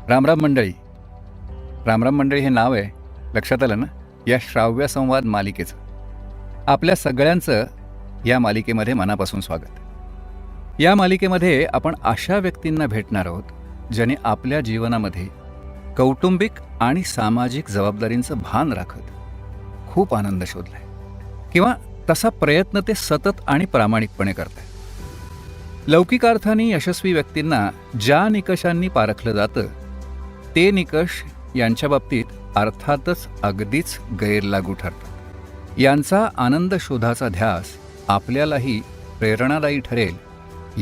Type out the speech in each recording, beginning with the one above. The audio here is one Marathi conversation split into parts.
रामराम मंडळी. रामराम मंडळी हे नाव आहे, लक्षात आलं ना, या श्राव्य संवाद मालिकेचं. आपल्या सगळ्यांचं या मालिकेमध्ये मनापासून स्वागत. या मालिकेमध्ये आपण अशा व्यक्तींना भेटणार आहोत ज्याने आपल्या जीवनामध्ये कौटुंबिक आणि सामाजिक जबाबदारींचं भान राखत खूप आनंद शोधलाय, किंवा तसा प्रयत्न ते सतत आणि प्रामाणिकपणे करत आहे. लौकिक अर्थाने यशस्वी व्यक्तींना ज्या निकषांनी पारखलं जातं ते निकष यांच्या बाबतीत अर्थातच अगदीच गैरलागू ठरतात. यांचा आनंद शोधाचा ध्यास आपल्यालाही प्रेरणादायी ठरेल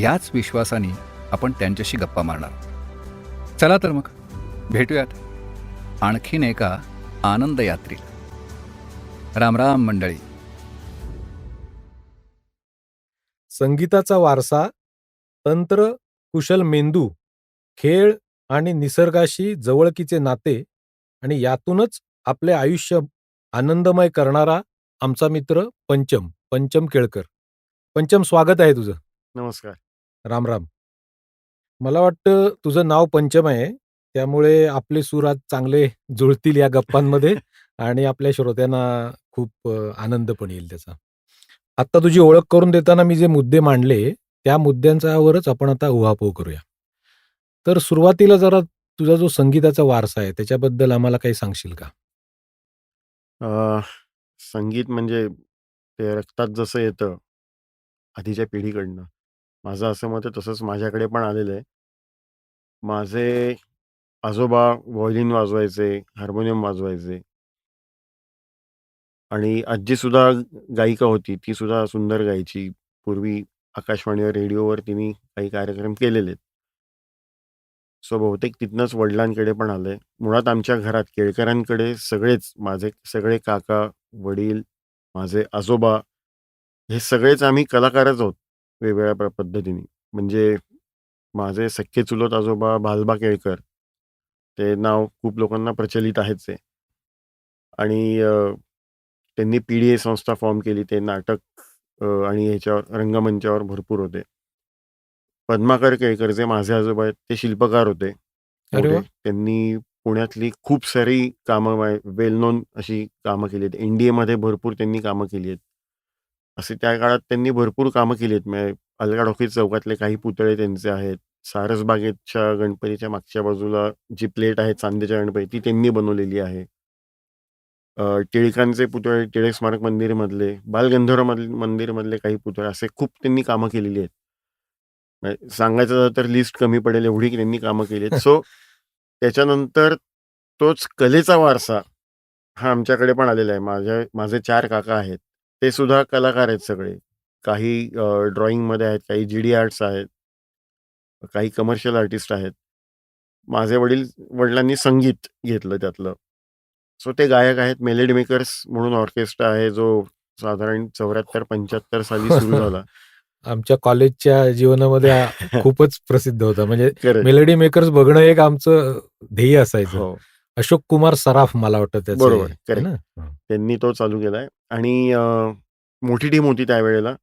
याच विश्वासाने आपण त्यांच्याशी गप्पा मारणार. चला तर मग भेटूयात आणखीन एका आनंद यात्रेला. रामराम मंडळी. संगीताचा वारसा, तंत्र, कुशल मेंदू, खेळ आणि निसर्गाशी जवळकीचे नाते आणि यातूनच आपले आयुष्य आनंदमय करणारा आमचा मित्र पंचम केळकर. पंचम, स्वागत आहे तुझं. नमस्कार. राम राम. मला वाटतं तुझं नाव पंचम आहे, त्यामुळे आपले सूर आज चांगले जुळतील या गप्पांमध्ये आणि आपल्या श्रोत्यांना खूप आनंद पण येईल त्याचा. आत्ता तुझी ओळख करून देताना मी जे मुद्दे मांडले त्या मुद्द्यांच्यावरच आपण आता उहापोह करूया. तर सुरुवातीला जरा तुझा जो संगीताचा वारसा आहे त्याच्याबद्दल आम्हाला काही सांगशील का? संगीत म्हणजे ते रक्तात जसं येतं आधीच्या पिढीकडनं, माझं असं मत आहे तसंच माझ्याकडे पण आलेलं आहे. माझे आजोबा व्हायोलिन वाजवायचे, हार्मोनियम वाजवायचे आणि आजीसुद्धा गायिका होती. ती सुद्धा सुंदर गायची. पूर्वी आकाशवाणीवर, रेडिओवर तिने काही कार्यक्रम केलेले आहेत. सो बहुतेक तिथनंच वडिलांकडे पण आलंय. मुळात आमच्या घरात केळकरांकडे सगळेच, माझे सगळे काका, वडील, माझे आजोबा, हे सगळेच आम्ही कलाकारच आहोत वेगवेगळ्या पद्धतीने. म्हणजे माझे सख्खे चुलत आजोबा बालबा केळकर, ते नाव खूप लोकांना प्रचलित आहेच आहे. आणि त्यांनी PDA संस्था फॉर्म केली. ते नाटक आणि ह्याच्यावर रंगमंचावर भरपूर होते. पद्माकर केळकर जे माझे आजोबा आहेत ते शिल्पकार होते अरे मोठे. वा. त्यांनी पुण्यातली खूप सारी कामं, वेल नोन अशी कामं केली आहेत. NDAमध्ये भरपूर त्यांनी कामं केली आहेत. असे त्या काळात त्यांनी भरपूर कामं केली आहेत. म्हणजे अलका टॉकीज चौकातले काही पुतळे त्यांचे आहेत. सारसबागेच्या गणपतीच्या मागच्या बाजूला जी प्लेट आहे चांदीच्या गणपती, ती त्यांनी बनवलेली आहे. टिळकांचे पुतळे, टिळक स्मारक मंदिरमधले, बालगंधर्व मंदिरमधले काही पुतळे, असे खूप त्यांनी कामं केलेली आहेत. म्हणजे सांगायचं झालं तर लिस्ट कमी पडेल एवढी त्यांनी कामं केली आहेत. सो त्याच्यानंतर तोच कलेचा वारसा हा आमच्याकडे पण आलेला आहे. माझे 4 काका आहेत, ते सुद्धा कलाकार आहेत सगळे. काही ड्रॉइंगमध्ये आहेत, काही GD आर्ट्स आहेत, काही कमर्शियल आर्टिस्ट आहेत. माझे वडिलांनी संगीत घेतलं त्यातलं. सो ते गायक आहेत. मेलोडी मेकर्स म्हणून ऑर्केस्ट्रा आहे, जो साधारण 74-75 साली सुरू झाला. आमच्या कॉलेजच्या जीवनामध्ये खूपच प्रसिद्ध होता. म्हणजे करेक्ट. मेलोडी मेकर्स बघणं एक आमचं ध्येय असायचं. हो, अशोक कुमार सराफ मला वाटतं त्याचं बरोबर, आहे करेक्ट. ना? त्यांनी तो चालू केलाय आणि मोठी टीम होती त्यावेळेला.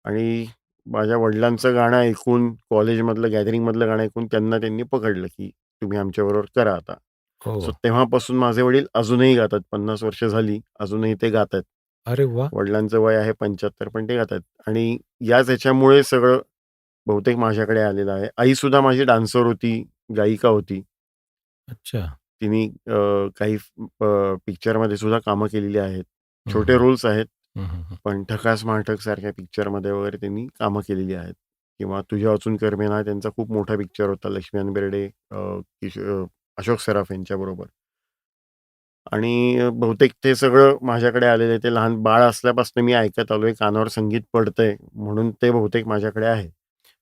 आणि माझ्या वडिलांचं गाणं ऐकून, कॉलेजमधलं गॅदरिंगमधलं गाणं ऐकून त्यांनी पकडलं, की तुम्ही आमच्याबरोबर करा आता. हो. सो तेव्हापासून माझे वडील अजूनही गातात. 50 वर्ष झाली, अजूनही ते गातात. अरे वा. वडिलांचं वय आहे 75, पण ते गातात. आणि याच ह्याच्यामुळे सगळं बहुतेक माझ्याकडे आलेलं आहे. आईसुद्धा माझी डान्सर होती, गायिका होती. अच्छा. तिने काही पिक्चरमध्ये सुद्धा कामं केलेली आहेत. छोटे हम्म. रोल्स आहेत, हम्म. पण ठकास माठक सारख्या पिक्चरमध्ये वगैरे त्यांनी कामं केलेली आहेत. किंवा तुझ्या वाचून करमेना हा त्यांचा खूप मोठा पिक्चर होता, लक्ष्मीकांत बेर्डे, अशोक सराफ यांच्याबरोबर. आणि बहुतेक ते सगळं माझ्याकडे आलेलं आहे. ते लहान बाळ असल्यापासून मी ऐकत आलोय, कानावर संगीत पडतंय, म्हणून ते बहुतेक माझ्याकडे आहे.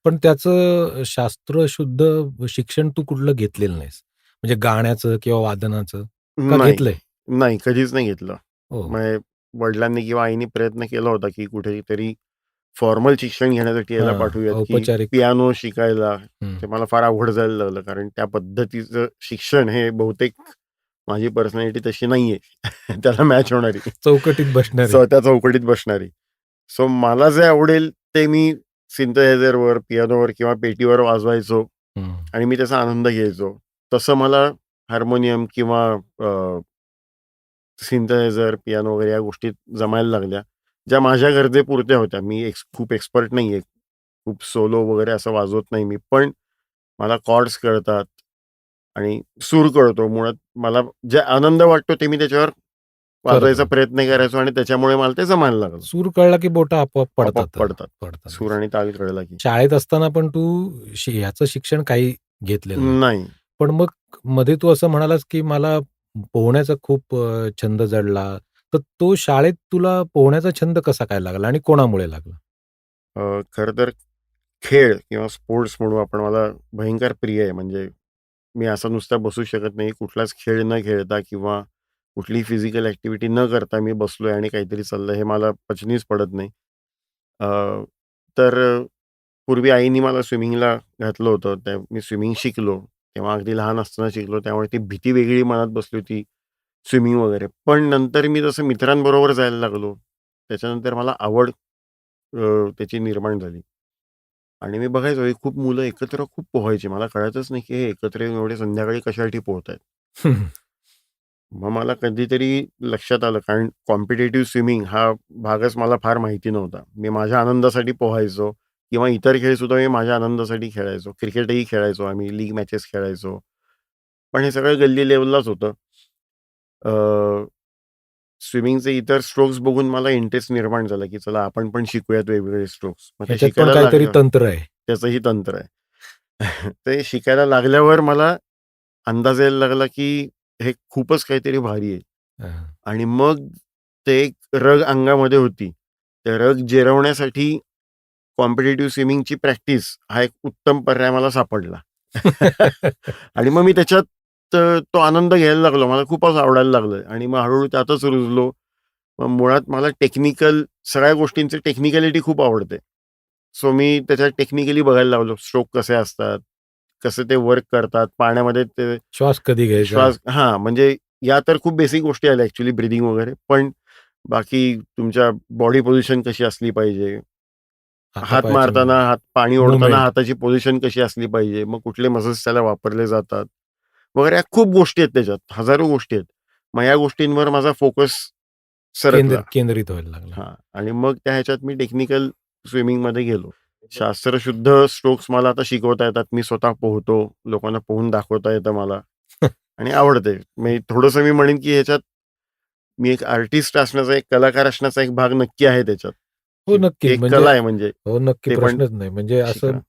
पण त्याचं शास्त्रशुद्ध शिक्षण तू कुठलं घेतलेलं नाहीस, म्हणजे गाण्याचं किंवा वादनाचं का नाही, घेतलंय? नाही, कधीच नाही घेतलं. हो. म्हणजे वडिलांनी किंवा आईने प्रयत्न केला होता, की कुठेतरी फॉर्मल शिक्षण घेण्यासाठी याला हां, पाठवूयात, की औपचारिक. पियानो शिकायला. हं. ते मला फार अवघड जायला लागलं, कारण त्या पद्धतीचं शिक्षण हे बहुतेक माझी पर्सनॅलिटी तशी नाहीये त्याला मॅच होणारी. चौकटीत बसणारे. त्या चौकटीत बसणारी. सो मला जे आवडेल ते मी सिंथसायझरवर, पियानोवर किंवा पेटीवर वाजवायचो हं. आणि मी त्याचा आनंद घ्यायचो. तसं मला हार्मोनियम किंवा सिंथसायझर, पियानो वगैरे या गोष्टी जमायला लागल्या, ज्या माझ्या गरजेपुरत्या होत्या. मी खूप एक्सपर्ट नाहीये. खूप सोलो वगैरे असं वाजवत नाही मी. पण मला कॉर्ड्स कळतात आणि सूर कळतो. मुळात मला जे आनंद वाटतो ते मी त्याच्यावर वाजवायचा करतो. प्रयत्न करायचो आणि त्याच्यामुळे मला ते जमायला लागलं. सूर कळला की बोटं आपोआप आपोआप पडतात. पडतात. सूर आणि ताल कळला की. शाळेत असताना पण तू ह्याचं शिक्षण काही घेतलेलं नाही. नाही. पण मग मध्ये तू असं म्हणालास, की मला पोहण्याचा खूप छंद जडला. तर तो शाळेत तुला पोहण्याचा छंद कसा काय लागला आणि कोणामुळे लागला? खरं तर खेळ किंवा स्पोर्ट्स म्हणू आपण, मला भयंकर प्रिय आहे. म्हणजे मी असं नुसता बसू शकत नाही. कुठलाच खेळ न खेळता किंवा कुठलीही फिजिकल ॲक्टिव्हिटी न करता मी बसलोय आणि काहीतरी चाललंय हे मला पचनीच पडत नाही. अ, तर पूर्वी आईनी मला स्विमिंगला घातलं होतं. मी स्विमिंग शिकलो. तेव्हा अगदी लहान असताना शिकलो. त्यामुळे ती भीती वेगळी मनात बसली होती स्विमिंग वगैरे. पण नंतर मी जसं मित्रांबरोबर जायला लागलो, त्याच्यानंतर मला आवड त्याची निर्माण झाली. आणि मी बघायचो ही खूप मुलं एकत्र खूप पोहायची. मला कळायचंच नाही की हे एकत्र येऊन एवढे संध्याकाळी कशासाठी पोहतायत. मग मला कधीतरी लक्षात आलं, कारण कॉम्पिटिटिव्ह स्विमिंग हा भागच मला फार माहिती नव्हता. मी माझ्या आनंदासाठी पोहायचो किंवा इतर खेळसुद्धा मी माझ्या आनंदासाठी खेळायचो. क्रिकेटही खेळायचो आम्ही, लीग मॅचेस खेळायचो. पण हे सगळं गल्ली लेव्हललाच होतं. स्विमिंगचे इतर स्ट्रोक्स बघून मला इंटरेस्ट निर्माण झाला, की चला आपण पण शिकूयात वेगवेगळे स्ट्रोक्स. मग ते ह्याच्यात पण शिकायला काहीतरी लागल्यावर तंत्र आहे. त्याचंही तंत्र आहे. ते शिकायला लागल्यावर मला अंदाज यायला लागला, की हे खूपच काहीतरी भारी आहे. हां. आणि मग ते एक रग अंगामध्ये होती. ते रग जिरवण्यासाठी कॉम्पिटिटिव्ह स्विमिंगची प्रॅक्टिस हा एक उत्तम पर्याय मला सापडला. आणि मग मी त्याच्यात तो आनंद घ्यायला लागलो. मला खूपच आवडायला लागलं आणि मग हळू-हळू त्यातच रुजलो. मग मुळात मला सगळ्या गोष्टींची टेक्निकॅलिटी खूप आवडते. सो मी त्याच्यात टेक्निकली बघायला लागलो. स्ट्रोक कसे असतात, कसे ते वर्क करतात, पाण्यामध्ये ते श्वास कधी घ्यायचा? श्वास म्हणजे या तर खूप बेसिक गोष्टी आल्या ॲक्चुअली ब्रीथिंग वगैरे. पण बाकी तुमच्या बॉडी पोझिशन कशी असली पाहिजे, हात हातापायाची मारताना, पाणी ओढताना मूव्हमेंट. हाताची पोझिशन कशी असली पाहिजे, मग कुठले मसल्स त्याला वापरले जातात वगैरे. या खूप गोष्टी आहेत त्याच्यात, हजारो गोष्टी आहेत. मग या गोष्टींवर माझा फोकस सरकला. केंद्रित व्हायला लागला. हां. आणि मग त्या ह्याच्यात मी टेक्निकल स्विमिंगमध्ये गेलो. शास्त्रशुद्ध स्ट्रोक्स मला आता शिकवता येतात. मी स्वतः पोहतो. लोकांना पोहून दाखवता येतं मला आणि आवडते. म्हणजे थोडंसं मी म्हणेन, की ह्याच्यात मी एक आर्टिस्ट असण्याचा, एक कलाकार असण्याचा एक भाग नक्की आहे त्याच्यात, हो, की ती नक्कीच. एक म्हणजे कला आहे म्हणजे हो, नक्की ते पण प्रश्नच नाही. म्हणजे असं शिकणं.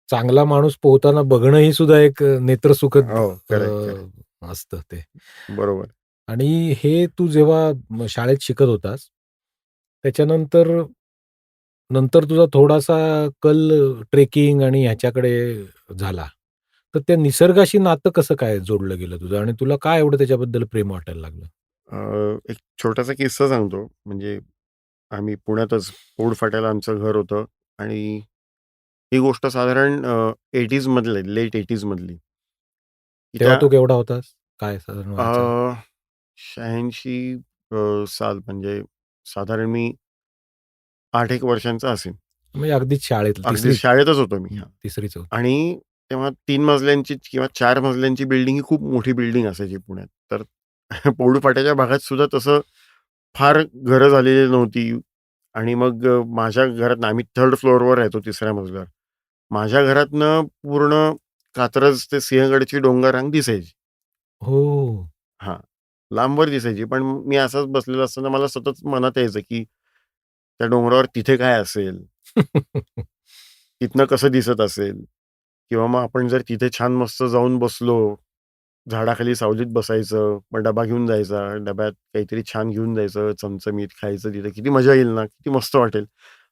चांगला माणूस पोहताना बघणं ही सुद्धा एक नेत्रसुखद हो. करेक्ट. असतं ते. बरोबर. आणि हे तू जेव्हा शाळेत शिकत होतास, त्याच्यानंतर तुझा थोडासा कल ट्रेकिंग आणि ह्याच्याकडे झाला. तर त्या निसर्गाशी नातं कसं काय जोडलं गेलं तुझं आणि तुला काय एवढं त्याच्याबद्दल प्रेम वाटायला लागलं? एक छोटासा किस्सा सांगतो. म्हणजे आम्ही पुण्यातच पौड फाट्याला आमचं घर होतं आणि ही गोष्ट साधारण 80s मधली, लेट 80s मधली. की तेव्हा त्या तू केवढा होतास? काय साधारण अ, व्हायचं? 86 साल म्हणजे साधारण मी 8 एक वर्षांचा असेन. म्हणजे अगदीच शाळेतलं अगदी शाळेतच होतो मी. हां. 3री-4थी. आणि तेव्हा 3 मजल्यांची किंवा 4 मजल्यांची बिल्डिंग ही खूप मोठी बिल्डिंग असायची पुण्यात. तर पौड फाट्याच्या भागात सुद्धा तसं फार घरं झालेली नव्हती. आणि मग माझ्या घरातनं, आम्ही 3rd फ्लोअरवर राहायचो, 3ऱ्या मजल्यावर. माझ्या घरातनं पूर्ण कात्रज ते सिंहगडची डोंगररांग दिसायची. हो. हां. लांबवर दिसायची. पण मी असाच बसलेला असताना मला सतत मनात यायचं, की त्या डोंगरावर तिथे काय असेल? तिथनं कसं दिसत असेल? किंवा मग आपण जर तिथे छान मस्त जाऊन बसलो, झाडाखाली सावलीत बसायचं, मग डबा घेऊन जायचा, डब्यात काहीतरी छान घेऊन जायचं, चमचमीत खायचं तिथे. किती मजा येईल ना, किती मस्त वाटेल.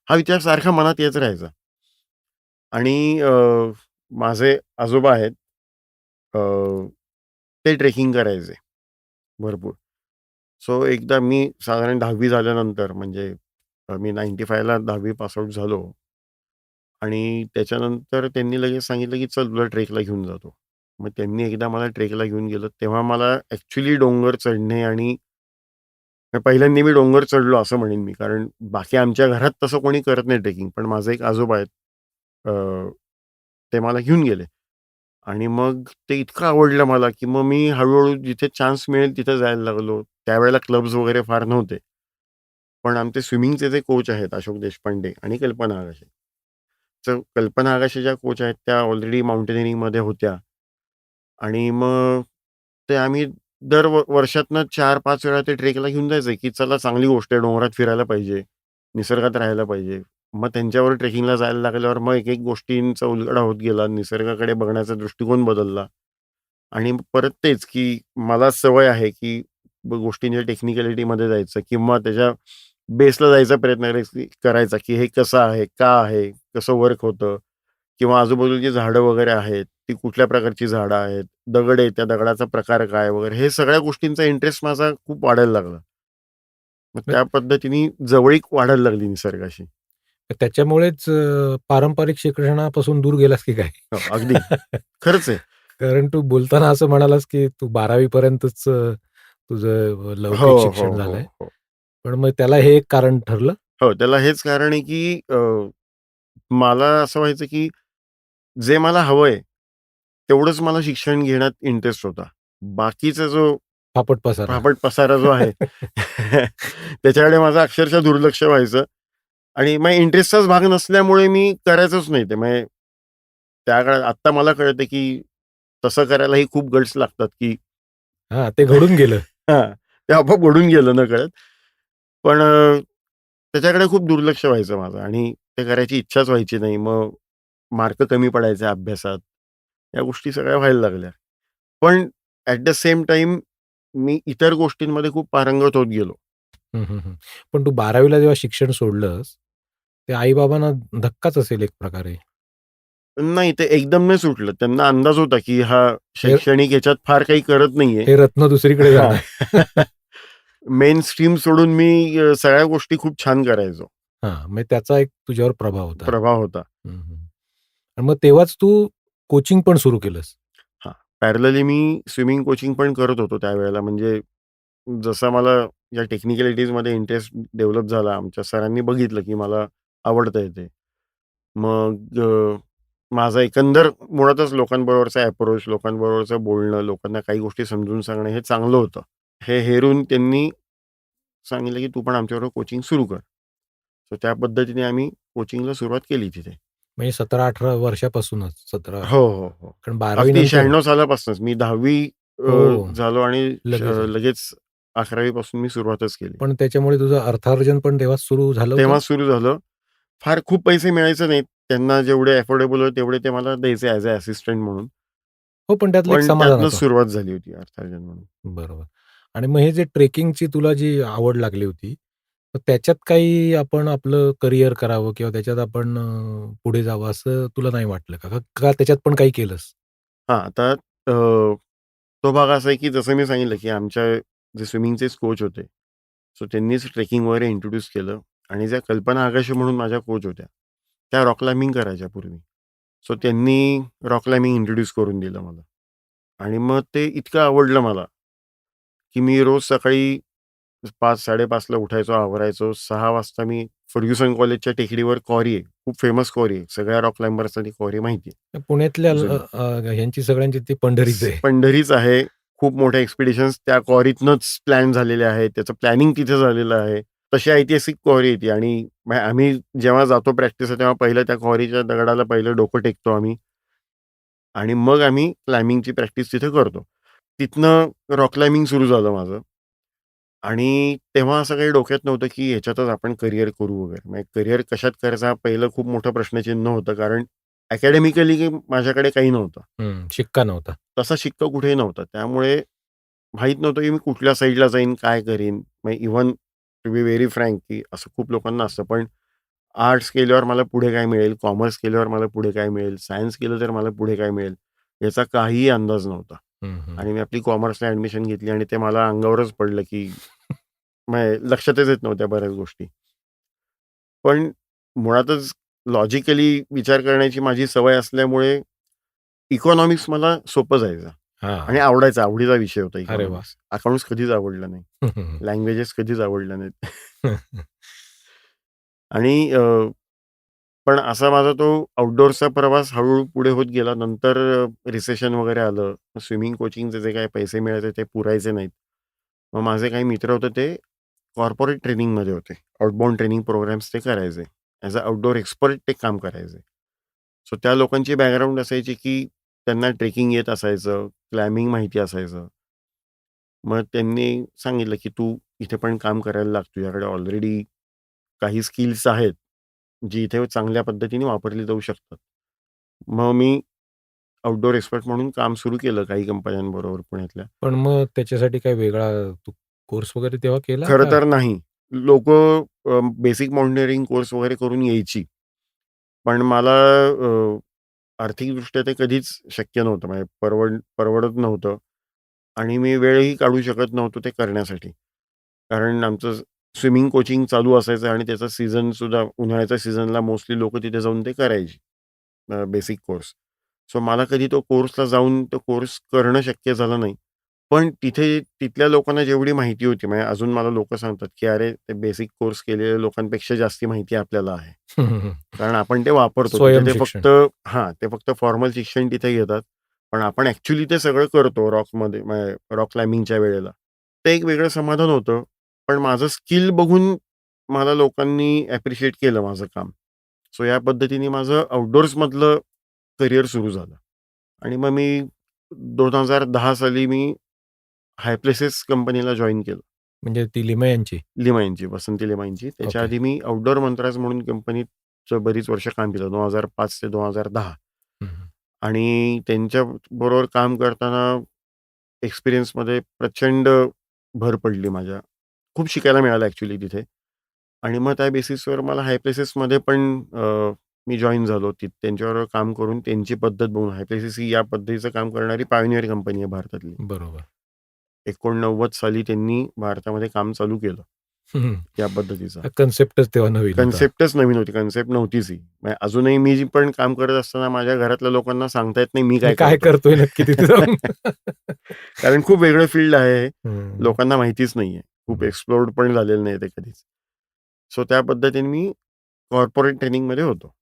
हा विचार सारखा मनात येत राहायचा. आणि माझे आजोबा आहेत. अ, ते ट्रेकिंग करायचे भरपूर. सो एकदा मी साधारण 10वी झाल्यानंतर, म्हणजे मी 95 ला 10वी पास आउट झालो आणि त्याच्यानंतर त्यांनी लगेच सांगितलं, की "चल तुला ट्रेकला घेऊन जातो." मग त्यांनी एकदा मला ट्रेकला घेऊन गेलं. तेव्हा मला ॲक्चुअली डोंगर चढणे आणि पहिल्यांदा मी डोंगर चढलो असं म्हणेन मी. कारण बाकी आमच्या घरात तसं कोणी करत नाही ट्रेकिंग. पण माझे एक आजोबा आहेत. अ, ते मला घेऊन गेले आणि मग ते इतकं आवडलं मला, की मग मी हळू-हळू जिथे चान्स मिळेल तिथे जायला लागलो. त्यावेळेला क्लब्स वगैरे फार नव्हते. पण आमचे स्विमिंगचे जे कोच आहेत अशोक देशपांडे आणि कल्पना आगाशे. तर कल्पना आगाशे ज्या कोच आहेत त्या ऑलरेडी माउंटेनिअरिंगमध्ये होत्या आणि मग ते आम्ही दर वर्षातनं 4-5 वेळा ते ट्रेकला घेऊन जायचे, की चला चांगली गोष्ट आहे, डोंगरात फिरायला पाहिजे, निसर्गात राहायला पाहिजे. मग त्यांच्यावर ट्रेकिंगला जायला लागल्यावर मग एक-एक गोष्टींचा उलगडा होत गेला. निसर्गाकडे बघण्याचा दृष्टिकोन बदलला आणि परत तेच, की मला सवय आहे, की गोष्टींच्या टेक्निकॅलिटीमध्ये जायचं किंवा त्याच्या बेसला जायचा प्रयत्न करायचा, की हे कसं आहे, का आहे, कसं वर्क होतं किंवा आजूबाजूची झाडं वगैरे आहेत, ती कुठल्या प्रकारची झाडं आहेत, दगड आहे, त्या दगडाचा प्रकार काय वगैरे, हे सगळ्या गोष्टींचा इंटरेस्ट माझा खूप वाढायला लागला. मग मग त्या पद्धतीने जवळीक वाढायला लागली निसर्गाशी. त्याच्यामुळेच पारंपरिक शिक्षणापासून दूर गेलास की काय? हो, अगदी. खरंच आहे. कारण तू बोलताना असं म्हणालास, की तू 12वी पर्यंतच तुझं हो, लौकिक हो, शिक्षण हो, झालंय. हो. पण मग त्याला हे एक कारण ठरलं? हो, त्याला हेच कारण आहे, की मला असं व्हायचं, की जे मला हवंय, तेवढंच मला शिक्षण घेण्यात इंटरेस्ट होता. बाकीचा जो फापट पसारा. फापट पसारा जो आहे, त्याच्याकडे माझं अक्षरशः दुर्लक्ष व्हायचं आणि मग इंटरेस्टचाच भाग नसल्यामुळे मी करायचंच नाही ते. म्हणजे त्या काळात आत्ता मला कळतं, की तसं करायलाही खूप गट्स लागतात, की हां, ते घडून गेलं. हां, ते आपोआप घडून गेलं नकळत. पण त्याच्याकडे खूप दुर्लक्ष व्हायचं माझं आणि ते करायची इच्छाच व्हायची नाही. मग मार्क कमी पडायचे अभ्यासात. या गोष्टी सगळ्या व्हायला लागल्या. पण ॲट द सेम टाईम मी इतर गोष्टींमध्ये खूप पारंगत होत गेलो. हं, हं, हं. पण तू 12वीला जेव्हा शिक्षण सोडलंस, ते आई-बाबांना धक्काच असेल एक प्रकारे. नाही, ते एकदम नाही सुटलं. त्यांना अंदाज होता, की हा हे शैक्षणिक ह्याच्यात फार काही करत नाहीये. हे रत्न दुसरीकडे हां. जाणार. मेन स्ट्रीम सोडून मी सगळ्या गोष्टी खूप छान करायचो. हां, म्हणजे त्याचा एक तुझ्यावर प्रभाव होता. प्रभाव होता. हं, हं. आणि मग तेव्हाच तू कोचिंग पण सुरू केलंस. हां. पॅरलली मी स्विमिंग कोचिंग पण करत होतो त्यावेळेला. म्हणजे जसं मला या टेक्निकॅलिटीजमध्ये इंटरेस्ट डेव्हलप झाला, आमच्या सरांनी बघितलं, की मला आवडतंय ते. मग माझा एकंदर मुळातच लोकांबरोबरचा अप्रोच, लोकांबरोबरचं बोलणं, लोकांना काही गोष्टी समजून सांगणं हे चांगलं होतं. हे हेरून त्यांनी सांगितलं, की "तू पण आमच्याबरोबर कोचिंग सुरू कर." तर त्या पद्धतीने आम्ही कोचिंगला सुरुवात केली तिथे. म्हणजे 17-18 वर्षापासूनच 17 हो, हो, हो. कारण 12वी अगदी नंतर 96 सालापासूनच. मी 10वी हो, झालो आणि लगेचच. लगेच 11वी पासून मी सुरुवातच केली. पण त्याच्यामुळे तुझं अर्थार्जन पण तेव्हाच सुरू झालं होतं? तेव्हा सुरू झालं. फार खूप पैसे मिळायचे नाहीत. त्यांना जेवढे अफोर्डेबल होते तेवढे ते मला द्यायचे ॲज अ असिस्टंट म्हणून. हो, पण त्यातलं एक पण त्यातनंच समाधानाचं. सुरुवात झाली होती अर्थार्जन म्हणून. बरोबर. आणि मग हे जे ट्रेकिंगची तुला जी आवड लागली होती, तर त्याच्यात काही आपण आपलं करियर करावं किंवा त्याच्यात आपण पुढे जावं असं तुला नाही वाटलं का? का त्याच्यात पण काही केलंस? हां, आता तो भाग असा आहे, की जसं मी सांगितलं, की आमच्या जे स्विमिंगचेच कोच होते. सो त्यांनीच ट्रेकिंग वगैरे इंट्रोड्यूस केलं आणि ज्या कल्पना आगाशे म्हणून माझ्या कोच होत्या, त्या रॉक क्लाइम्बिंग करायच्या पूर्वी. सो त्यांनी रॉक क्लाइम्बिंग इंट्रोड्यूस करून दिलं मला आणि मग ते इतकं आवडलं मला, की मी रोज सकाळी 5:00-5:30 ला उठायचो, आवरायचो. 6:00 वाजता मी फर्ग्युसन कॉलेजच्या टेकडीवर क्वॉरी आहे. खूप फेमस क्वॉरी आहे. सगळ्या रॉक क्लाइंबर्सना ती क्वॉरी माहिती पुण्यातल्या आहे जुनी. ह्यांची सगळ्यांची ती पंढरीच आहे. पंढरीच आहे. खूप मोठ्या एक्सपिडिशन्स त्या क्वॉरीतनंच प्लॅन झालेले आहेत. त्याचं प्लॅनिंग तिथे झालेलं आहे. तशी ऐतिहासिक क्वॉरी आहे ती आणि आम्ही जेव्हा जातो प्रॅक्टिसला तेव्हा पहिलं त्या क्वॉरीच्या दगडाला पहिलं डोकं टेकतो आम्ही आणि मग आम्ही क्लाइम्बिंगची प्रॅक्टिस तिथे करतो. तिथनं रॉक क्लाइम्बिंग सुरू झालं माझं आणि तेव्हा असं काही डोक्यात नव्हतं, की ह्याच्यातच आपण करियर करू वगैरे. म्हणजे करियर कशात करायचा हा पहिलं खूप मोठं प्रश्नचिन्ह होतं. कारण अकॅडमिकली माझ्याकडे काही नव्हतं. शिक्का नव्हता. तसा शिक्का कुठेही नव्हता. त्यामुळे माहीत नव्हतं, की मी कुठल्या साईडला जाईन, काय करीन. म्हणजे even to be very frank, की असं खूप लोकांना असतं. पण आर्ट्स केल्यावर मला पुढे काय मिळेल, कॉमर्स केल्यावर मला पुढे काय मिळेल, सायन्स केलं तर मला पुढे काय मिळेल, याचा काहीही अंदाज नव्हता. हं, हं. आणि मी आपली कॉमर्सला ॲडमिशन घेतली आणि ते मला अंगावरच पडलं, की म्हणजे लक्षातच येत नव्हत्या बऱ्याच गोष्टी. पण मुळातच लॉजिकली विचार करण्याची माझी सवय असल्यामुळे इकॉनॉमिक्स मला सोपं जायचं आणि हां. आवडायचा, आवडीचा विषय होता अरे वाह! इकॉनॉमिक्स. अकाउंट्स कधीच आवडलं नाही. लँग्वेजेस कधीच आवडल्या नाहीत. आणि पण असा माझा तो आउटडोअर्सचा प्रवास हळूहळू पुढे होत गेला. नंतर रिसेशन वगैरे आलं. स्विमिंग कोचिंगचे जे काही पैसे मिळायचे ते पुरायचे नाहीत. मग माझे काही मित्र होते ते कॉर्पोरेट ट्रेनिंगमध्ये होते. आउटबाउंड ट्रेनिंग प्रोग्राम्स ते करायचे. ॲज अ आउटडोअर एक्सपर्ट ते काम करायचे. सो त्या लोकांची बॅकग्राऊंड असायची, की त्यांना ट्रेकिंग येत असायचं, क्लाइम्बिंग माहिती असायचं. मग त्यांनी सांगितलं, की "तू इथे पण काम करायला लाग. तुझ्याकडे ऑलरेडी काही स्किल्स आहेत, जी इथे चांगल्या पद्धतीने वापरली जाऊ शकतात." मग मी आउटडोअर एक्सपर्ट म्हणून काम सुरू केलं काही कंपन्यांबरोबर पुण्यातल्या. पण मग त्याच्यासाठी काही वेगळा तू कोर्स वगैरे तेव्हा केला खरं का? तर नाही. लोकं बेसिक माउंटेनिअरिंग कोर्स वगैरे करून यायची. पण मला आर्थिकदृष्ट्या ते कधीच शक्य नव्हतं. म्हणजे परवडत नव्हतं आणि मी वेळही काढू शकत नव्हतो ते करण्यासाठी. कारण आमचं स्विमिंग कोचिंग चालू असायचं आणि त्याचा सीझनसुद्धा उन्हाळ्याच्या सीझनला मोस्टली लोकं तिथे जाऊन ते करायची बेसिक कोर्स. सो मला कधी तो कोर्सला जाऊन तो कोर्स करणं शक्य झालं नाही. पण तिथे तिथल्या लोकांना जेवढी माहिती होती, म्हणजे अजून मला लोकं सांगतात, की "अरे, ते बेसिक कोर्स केलेल्या लोकांपेक्षा जास्ती माहिती आपल्याला आहे." कारण आपण ते वापरतो. तिथे ते स्वयंशिक्षण. फक्त ते फक्त फॉर्मल शिक्षण तिथे घेतात. पण आपण ॲक्चुअली ते सगळं करतो रॉकमध्ये म्हणजे रॉक क्लाइम्बिंगच्या वेळेला. ते एक वेगळं समाधान होतं. पण माझं स्किल बघून मला लोकांनी ॲप्रिशिएट केलं माझं काम. सो या पद्धतीने माझं आउटडोअर्समधलं करियर सुरू झालं. आणि मग मी 2010 साली मी हाय प्लेसेस कंपनीला जॉइन केलं. म्हणजे ती लिमा यांची? लिमा यांची, वसंती लिमा यांची. त्याच्या ओके. आधी मी आउटडोअर मंत्राज म्हणून कंपनीत बरीच वर्ष काम केलं 2005 ते 2010 हं, हं. आणि त्यांच्याबरोबर काम करताना एक्सपिरियन्समध्ये प्रचंड भर पडली माझ्या. खूप शिकायला मिळालं ॲक्चुअली तिथे आणि मग त्या बेसिसवर मला हाय प्लेसेसमध्ये पण मी जॉइन झालो. त्यांच्याबरोबर काम करून त्यांची पद्धत बघून हाय प्लेसेस ही या पद्धतीचं काम करणारी पायोनियर कंपनी आहे भारतातली. बरोबर. 89 साली त्यांनी भारतामध्ये काम चालू केलं, हं, या पद्धतीचं. कन्सेप्टच तेव्हा नवीन होता. कन्सेप्टच नवीन होती. कन्सेप्ट नव्हतीच ही. म्हणजे अजूनही मी जी पण काम करत असताना माझ्या घरातल्या लोकांना सांगता येत नाही मी मी काय काय करतोय. करतोय नक्की तिथे जाऊन? कारण खूप वेगळं फील्ड आहे हे. हं. लोकांना माहितीच नाहीये. खूप हं. एक्सप्लोर्ड पण झालेलं नाही ते कधीच. सो त्या पद्धतीने मी कॉर्पोरेट ट्रेनिंगमध्ये होतो.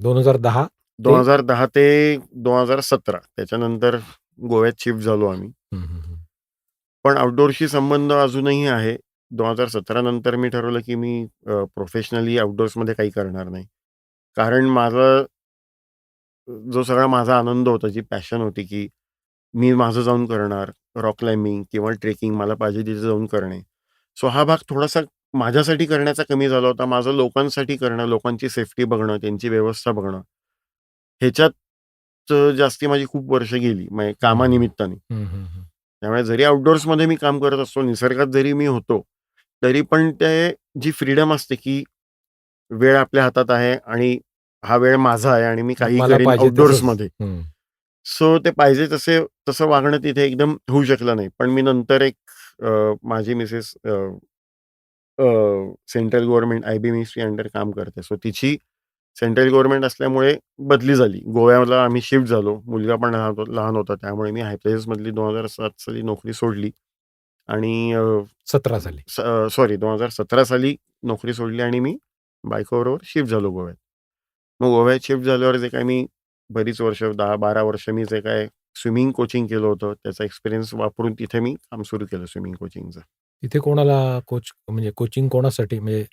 2010 ते 2010 ते 2017 त्याच्यानंतर गोव्यात शिफ्ट झालो आम्ही. हं, हं, हं. पण आउटडोअरशी संबंध अजूनही आहे. 2017 नंतर मी ठरवलं, की मी प्रोफेशनली आउटडोअर्समध्ये काही करणार नाही. कारण जो सगळा माझा आनंद होता, जी पॅशन होती, की मी माझं जाऊन करणार, रॉक क्लाइम्बिंग किंवा ट्रेकिंग मला पाहिजे तिथे जाऊन करणे. सो हा भाग थोडासा माझ्यासाठी करण्याचा कमी झाला होता. माझं लोकांसाठी करणं, लोकांची सेफ्टी बघणं, त्यांची व्यवस्था बघणं, ह्याच्यात जास्ती माझी खूप वर्ष गेली, म्हणजे हं, कामानिमित्ताने. हं, हं, हं. त्यामुळे जरी आउटडोअर्समध्ये मी काम करत असतो, निसर्गात जरी मी होतो, तरी पण ते जी फ्रीडम असते, की वेळ आपल्या हातात आहे आणि हा वेळ माझा आहे आणि मी काहीही मला करेन पाहिजे तसंच. आउटडोअर्समध्ये. हं. सो ते पाहिजे तसं वागणं तिथे एकदम होऊ शकलं नाही. पण मी नंतर माझी मिसेस सेंट्रल गव्हर्नमेंट आय-बी-एम-सी अंडर काम करते. सो तिची सेंट्रल गव्हर्नमेंट असल्यामुळे बदली झाली. गोव्याला आम्ही शिफ्ट झालो. मुलगा पण लहान होता. त्यामुळे मी हाय प्लेसेसमधली 2007 साली नोकरी सोडली आणि 17 साली. सॉरी 2017 साली नोकरी सोडली आणि मी बायकोबरोबर शिफ्ट झालो गोव्यात. मग गोव्यात शिफ्ट झाल्यावर जे काही मी बरीच वर्ष 10-12 वर्ष मी जे काय स्विमिंग कोचिंग केलं होतं, त्याचा एक्सपिरियन्स वापरून तिथे मी काम सुरू केलं स्विमिंग कोचिंगचं. तिथे कोणाला कोच म्हणजे कोचिंग कोणासाठी म्हणजे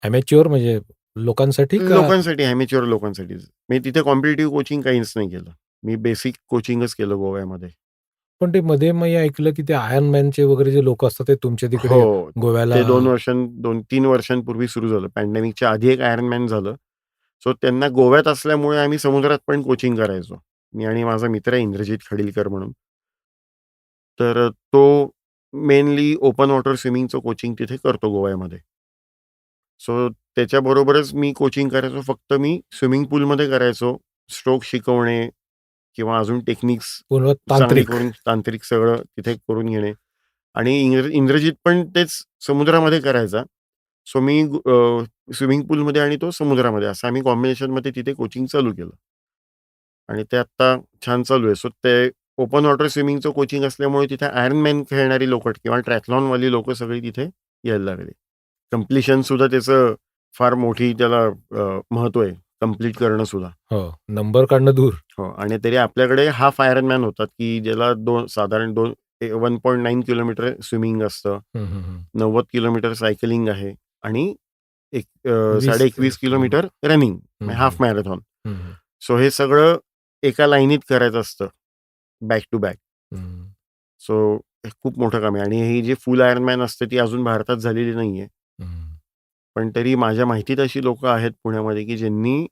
ॲमेच्युअर म्हणजे लोकांसाठी का? लोकांसाठी, ॲमेच्युअर लोकांसाठीच. मी तिथे कॉम्पिटिटिव्ह कोचिंग काहीच नाही केलं. मी बेसिक कोचिंगच केलं गोव्यामध्ये. पण ते मध्ये मी ऐकलं, की ते आयर्न मॅनचे वगैरे जे लोकं असतात, ते तुमच्या तिकडे हो. गोव्याला ते 2-3 वर्षांपूर्वी सुरू झालं. पॅन्डेमिकच्या आधी एक आयर्नमॅन झालं. सो त्यांना गोव्यात असल्यामुळे आम्ही समुद्रात पण कोचिंग करायचो. मी आणि माझा मित्र आहे इंद्रजित खडीलकर म्हणून. तर तो मेनली ओपन वॉटर स्विमिंगचं कोचिंग तिथे करतो गोव्यामध्ये. सो त्याच्याबरोबरच मी कोचिंग करायचो. फक्त मी स्विमिंग पूलमध्ये करायचो. स्ट्रोक शिकवणे किंवा अजून टेक्निक्स पूर्ण चांगली तांत्रिक. करून तांत्रिक सगळं तिथे करून घेणे आणि इंद्रजित पण तेच समुद्रामध्ये करायचा. सो मी स्विमिंग पूलमध्ये आणि तो समुद्रामध्ये असं आम्ही कॉम्बिनेशनमध्ये तिथे कोचिंग चालू केलं. आणि ते आत्ता छान चालू आहे. सो ते ओपन वॉटर स्विमिंगचं कोचिंग असल्यामुळे तिथे आयर्नमॅन खेळणारी लोकं किंवा ट्रॅथलॉनवाली लोकं सगळी तिथे यायला लागली. कंप्लीशनसुद्धा त्याचं फार मोठी त्याला महत्त्व आहे. कंप्लीट करणं सुद्धा. हो, नंबर काढणं दूर. हो, आणि तरी आपल्याकडे हाफ आयर्नमॅन होतात, की ज्याला साधारण 1.9 किलोमीटर स्विमिंग असतं, हं, हं, हं. 90 किलोमीटर सायकलिंग आहे आणि 20 21.5 किलोमीटर रनिंग, हं, हाफ हं. मॅरेथॉन. हं, हं. सो हे सगळं एका लाईनीत करायचं असतं, बॅक टू बॅक. हं. सो हे खूप मोठं काम आहे आणि ही जी फुल आयर्नमॅन असते ती अजून भारतात झालेली नाहीये. हं. पण तरी माझ्या माहितीत अशी लोकं आहेत पुण्यामध्ये, की ज्यांनी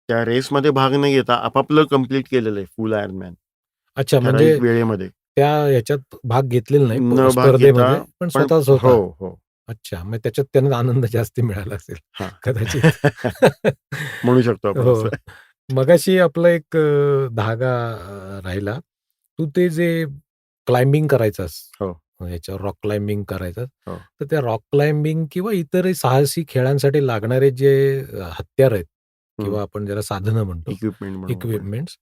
त्या रेसमध्ये भाग न घेता आपापलं कंप्लीट केलेलं आहे फुल आयर्नमॅन अच्छा, म्हणजे ठराविक वेळेमध्ये. त्या ह्याच्यात भाग घेतलेला नाही न भाग घेता स्पर्धेमध्ये, पण पण स्वतःच हो, होता. हो. अच्छा, मग त्याच्यात त्यांना आनंद जास्ती मिळाला असेल हां. कदाचित. म्हणू शकतो आपण हो. असं. मगाशी आपला एक धागा राहिला. तू ते जे क्लाइम्बिंग करायचास, हो, ह्याच्यावर रॉक क्लाइम्बिंग करायचास, हो. तर त्या रॉक क्लाइम्बिंग किंवा इतरही साहसी खेळांसाठी लागणारे जे हत्यार आहेत हं. किंवा आपण ज्याला साधनं म्हणतो, इक्विपमेंट म्हणू आपण. इक्विपमेंट्स,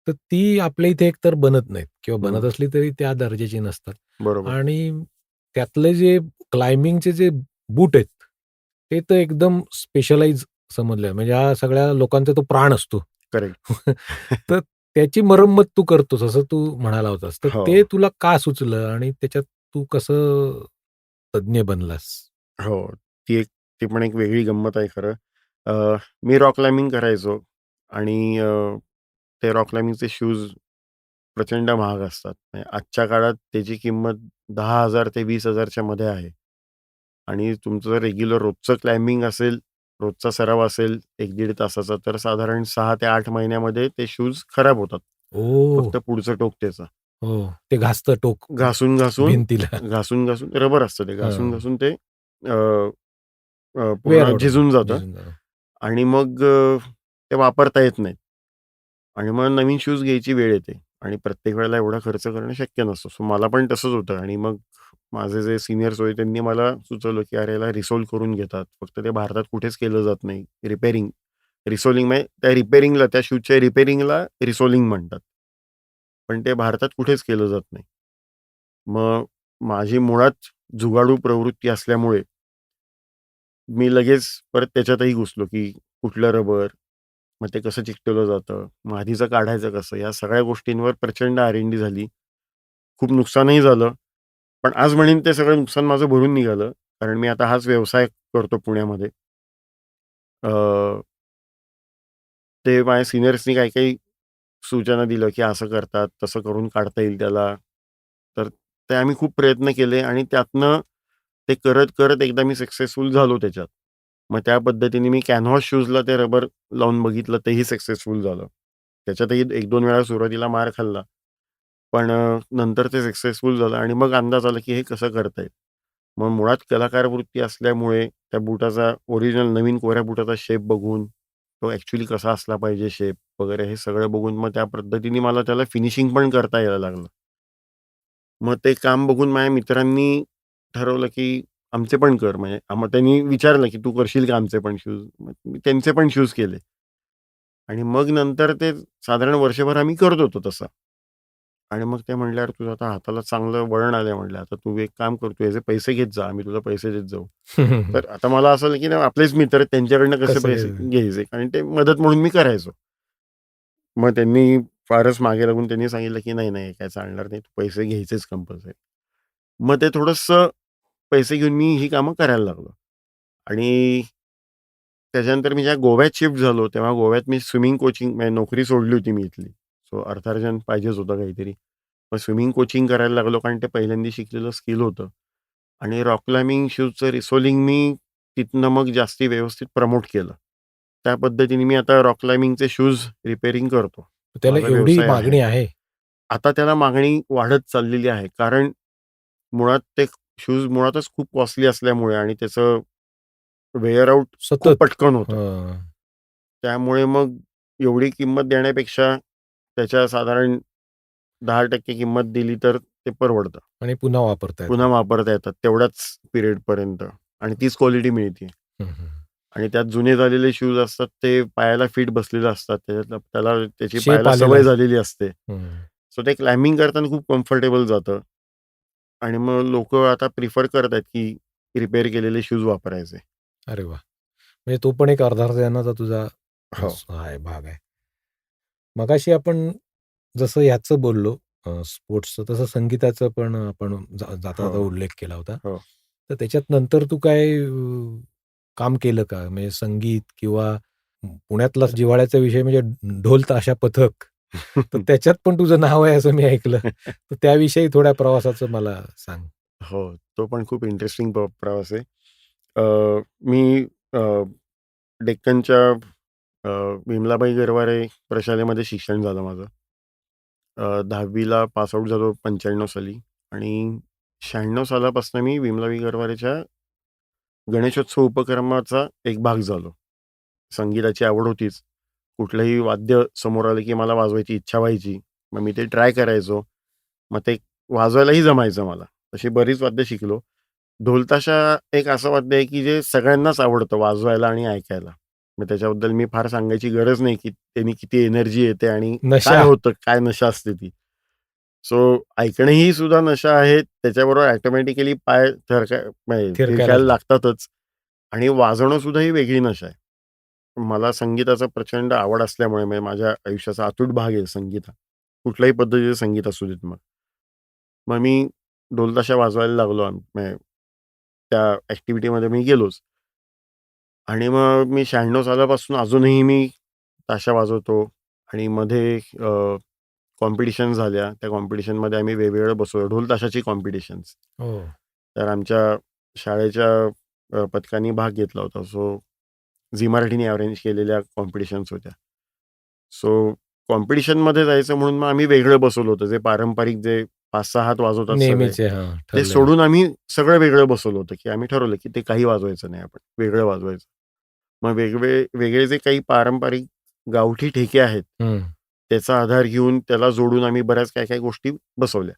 तर ती आपल्या इथे एकतर बनत नाहीत किंवा बनत हं. असली तरी त्या दर्जाची नसतात. बरोबर. आणि त्यातले जे क्लाइम्बिंगचे जे बूट आहेत, ते तर एकदम स्पेशलाइज समजलं. म्हणजे हा सगळ्या लोकांचा तो प्राण असतो. करेक्ट. तर त्याची मरम्मत तू करतोस असं तू म्हणाला होतास. तर हो, ते तुला का सुचलं आणि त्याच्यात तू कसं तज्ञ बनलास? हो. ती पण एक वेगळी गंमत आहे खरं. मी रॉक क्लाइम्बिंग करायचो आणि ते रॉक क्लाइम्बिंगचे शूज प्रचंड महाग असतात. म्हणजे आजच्या काळात त्याची किंमत 10,000 ते 20,000च्या मध्ये आहे. आणि तुमचं जर रेग्युलर रोजचं क्लाइम्बिंग असेल, रोजचा सराव असेल 1-1.5 तासाचा, तर साधारण 6 ते 8 महिन्यामध्ये ते शूज खराब होतात. ओह! फक्त पुढचं टोक त्याचं. हो. ते घासतं टोक घासून-घासून, भिंतीला. घासून-घासून रबर असतं ते. हां. घासून-घासून ते अ, वेअर पूर्ण आउट होतं. झिजून जातं झिजून जातं. आणि मग ते वापरता येत नाहीत. आणि मग नवीन शूज घ्यायची वेळ येते आणि प्रत्येक वेळेला एवढा खर्च करणं शक्य नसतं. सो मला पण तसंच होतं आणि मग माझे जे सीनियर्स होते त्यांनी मला सुचवलं, की "अरे, याला रिसोल करून घेतात. फक्त ते भारतात कुठेच केलं जात नाही. रिपेअरिंग, रिसोलिंग म्हणजे त्या रिपेअरिंगला, त्या शूजच्या रिपेअरिंगला रिसोलिंग म्हणतात. पण ते भारतात कुठेच केलं जात नाही." मग माझी मुळात जुगाडू प्रवृत्ती असल्यामुळे मी लगेच परत त्याच्यातही घुसलो, की कुठलं रबर, मग ते कसं चिकटवलं जातं, मग आधीचं काढायचं कसं, या सगळ्या गोष्टींवर प्रचंड R&D झाली. खूप नुकसानही झालं. पण आज म्हणेन ते सगळं नुकसान माझं भरून निघालं. कारण मी आता हाच व्यवसाय करतो पुण्यामध्ये. अ, ते माझ्या सीनियर्सनी काही-काही सूचना दिलं, की असं करतात, तसं करून काढता येईल त्याला. तर ते आम्ही खूप प्रयत्न केले आणि त्यातनं ते करत-करत एकदा मी सक्सेसफुल झालो त्याच्यात. मग त्या पद्धतीने मी कॅनव्हास शूजला ते रबर लावून बघितलं, तेही सक्सेसफुल झालं. त्याच्यातही 1-2 वेळा सुरुवातीला मार खाल्ला. पण नंतर ते सक्सेसफुल झालं आणि मग अंदाज आला, की हे कसं करता येईल. मग मुळात कलाकार वृत्ती असल्यामुळे त्या बुटाचा ओरिजिनल नवीन कोऱ्या बुटाचा शेप बघून, तो ॲक्चुअली कसा असला पाहिजे शेप वगैरे हे सगळं बघून मग त्या पद्धतीने मला त्याला फिनिशिंग पण करता यायला लागलं. मग ते काम बघून माझ्या मित्रांनी ठरवलं, की आमचे पण कर. म्हणजे मग त्यांनी विचारलं, की "तू करशील का आमचे पण शूज?" मग मी त्यांचे पण शूज केले. आणि मग नंतर ते साधारण वर्षभर आम्ही करत होतो तसं. आणि मग ते म्हटल्यावर "तुझं आता हाताला चांगलं वळण आलंय" म्हटलं, "आता तू एक काम कर, तू याचे पैसे घेत जा, आम्ही तुला पैसे देत जाऊ." तर आता मला असं आलं, की नाही आपलेच मित्र आहेत त्यांच्याकडनं कसे कसं पैसे काय? घ्यायचे? कारण ते मदत म्हणून मी करायचो. मग त्यांनी फारच मागे लागून त्यांनी सांगितलं, की "नाही, नाही, काय चालणार नाही. तू पैसे घ्यायचेच कंपल्सरी." मग ते थोडंसं पैसे घेऊन मी ही कामं करायला लागलो. आणि त्याच्यानंतर मी जेव्हा गोव्यात शिफ्ट झालो, तेव्हा गोव्यात मी स्विमिंग कोचिंग म्हणजे नोकरी सोडली होती मी इथली. सो अर्थार्जन पाहिजेच होतं काहीतरी. मग स्विमिंग कोचिंग करायला लागलो कारण ते पहिल्यांदा शिकलेलं स्किल होतं. आणि रॉक क्लाइम्बिंग शूजचं रिसोलिंग मी तिथनं मग जास्ती व्यवस्थित प्रमोट केलं. त्या पद्धतीने मी आता रॉक क्लाइम्बिंगचे शूज रिपेअरिंग करतो. त्याला माझा एवढी व्यवसाय आहे. मागणी आहे. आता त्याला मागणी वाढत चाललेली आहे. कारण मुळात ते शूज मुळातच खूप कॉस्टली असल्यामुळे आणि त्याचं वेअर आउट खूप सतत. पटकन होतं. हं. त्यामुळे मग एवढी किंमत देण्यापेक्षा त्याच्या साधारण 10% किंमत दिली तर ते परवडतं. आणि पुन्हा वापरता पुन्हा येतं. वापरता येतात तेवढ्याच पिरियडपर्यंत आणि तीच क्वालिटी मिळते. हं, हं. आणि त्यात जुने झालेले शूज असतात ते पायाला फिट बसलेले असतात. त्याला त्याची शेप पायाला आलेला सवय असतो. झालेली असते. हं. सो ते क्लाइम्बिंग करताना खूप कम्फर्टेबल जातं. आणि मग लोकं आता प्रिफर करत आहेत, की रिपेअर केलेले शूज वापरायचे. अरे वाह! म्हणजे तो पण एक अर्थार्जनाचा तुझा हो. आहे, भाग आहे. मगाशी आपण जसं ह्याचं बोललो स्पोर्ट्सचं, तसं संगीताचं पण आपण हो, जाता-जाता उल्लेख केला होता. हो. तर त्याच्यात नंतर तू काय काम केलं का? म्हणजे संगीत किंवा पुण्यातला जिव्हाळ्याचा विषय म्हणजे ढोल ताशा पथक. तर त्याच्यात पण तुझं नाव आहे असं मी ऐकलं. तर त्याविषयी थोड्या प्रवासाचं मला सांग? हो, तो पण खूप इंटरेस्टिंग प्रवास आहे. मी अ, डेक्कनच्या विमलाबाई गरवारे प्रशालेमध्ये शिक्षण झालं माझं. 10वी पास आउट झालो 95 साली आणि 96 सालापासून मी विमलाबाई गरवारेच्या गणेशोत्सव उपक्रमाचा एक भाग झालो. संगीताची आवड होतीच. कुठलंही वाद्य समोर आलं, की मला वाजवायची इच्छा व्हायची. मग मी ते ट्राय करायचो. मग ते वाजवायलाही जमायचं मला. तशी बरीच वाद्य शिकलो. ढोलताशा एक असं वाद्य आहे, की जे सगळ्यांनाच आवडतं वाजवायला आणि ऐकायला. मग त्याच्याबद्दल मी फार सांगायची गरज नाही, की त्यानी किती एनर्जी येते आणि काय नशा. होतं, काय नशा असते ती. सो ऐकणंही सुद्धा नशा आहे. त्याच्याबरोबर ऑटोमॅटिकली पाय म्हणजे थिरकायलाच थिरकायला लागतं. लागतातच आणि वाजवणं सुद्धा ही वेगळी नशा आहे. मला संगीताचा प्रचंड आवड असल्यामुळे म्हणजे माझ्या आयुष्याचा अतूट भाग आहे संगीत हा. कुठल्याही पद्धतीचं संगीत असू देत मग. मग मी ढोल-ताशा वाजवायला लागलो म्हणजे त्या ॲक्टिव्हिटीमध्ये मी गेलोच. आणि मग मी 96 सालापासून अजूनही मी ताशा वाजवतो आणि मध्ये कॉम्पिटिशन झाल्या. त्या कॉम्पिटिशनमध्ये आम्ही वेगवेगळं बसवलं. ढोल-ताशाची कॉम्पिटिशन्स. हो. तर आमच्या शाळेच्या पथकाने भाग घेतला होता. सो झी मराठीने अरेंज केलेल्या कॉम्पिटिशन्स होत्या. सो कॉम्पिटिशनमध्ये जायचं म्हणून मग आम्ही वेगळं बसवलं होतं. जे पारंपरिक जे 5-6 हात वाजवतात सगळे, नेहमीचे हां, ते ठरलेलं. सोडून आम्ही सगळं वेगळं बसवलं होतं, की आम्ही ठरवलं, की ते काही वाजवायचं नाही आपण, वेगळं वाजवायचं. मग वेगळे जे काही पारंपरिक गावठी ठेके आहेत, हं. त्याचा आधार घेऊन त्याला जोडून आम्ही बऱ्याच काही-काही गोष्टी बसवल्या.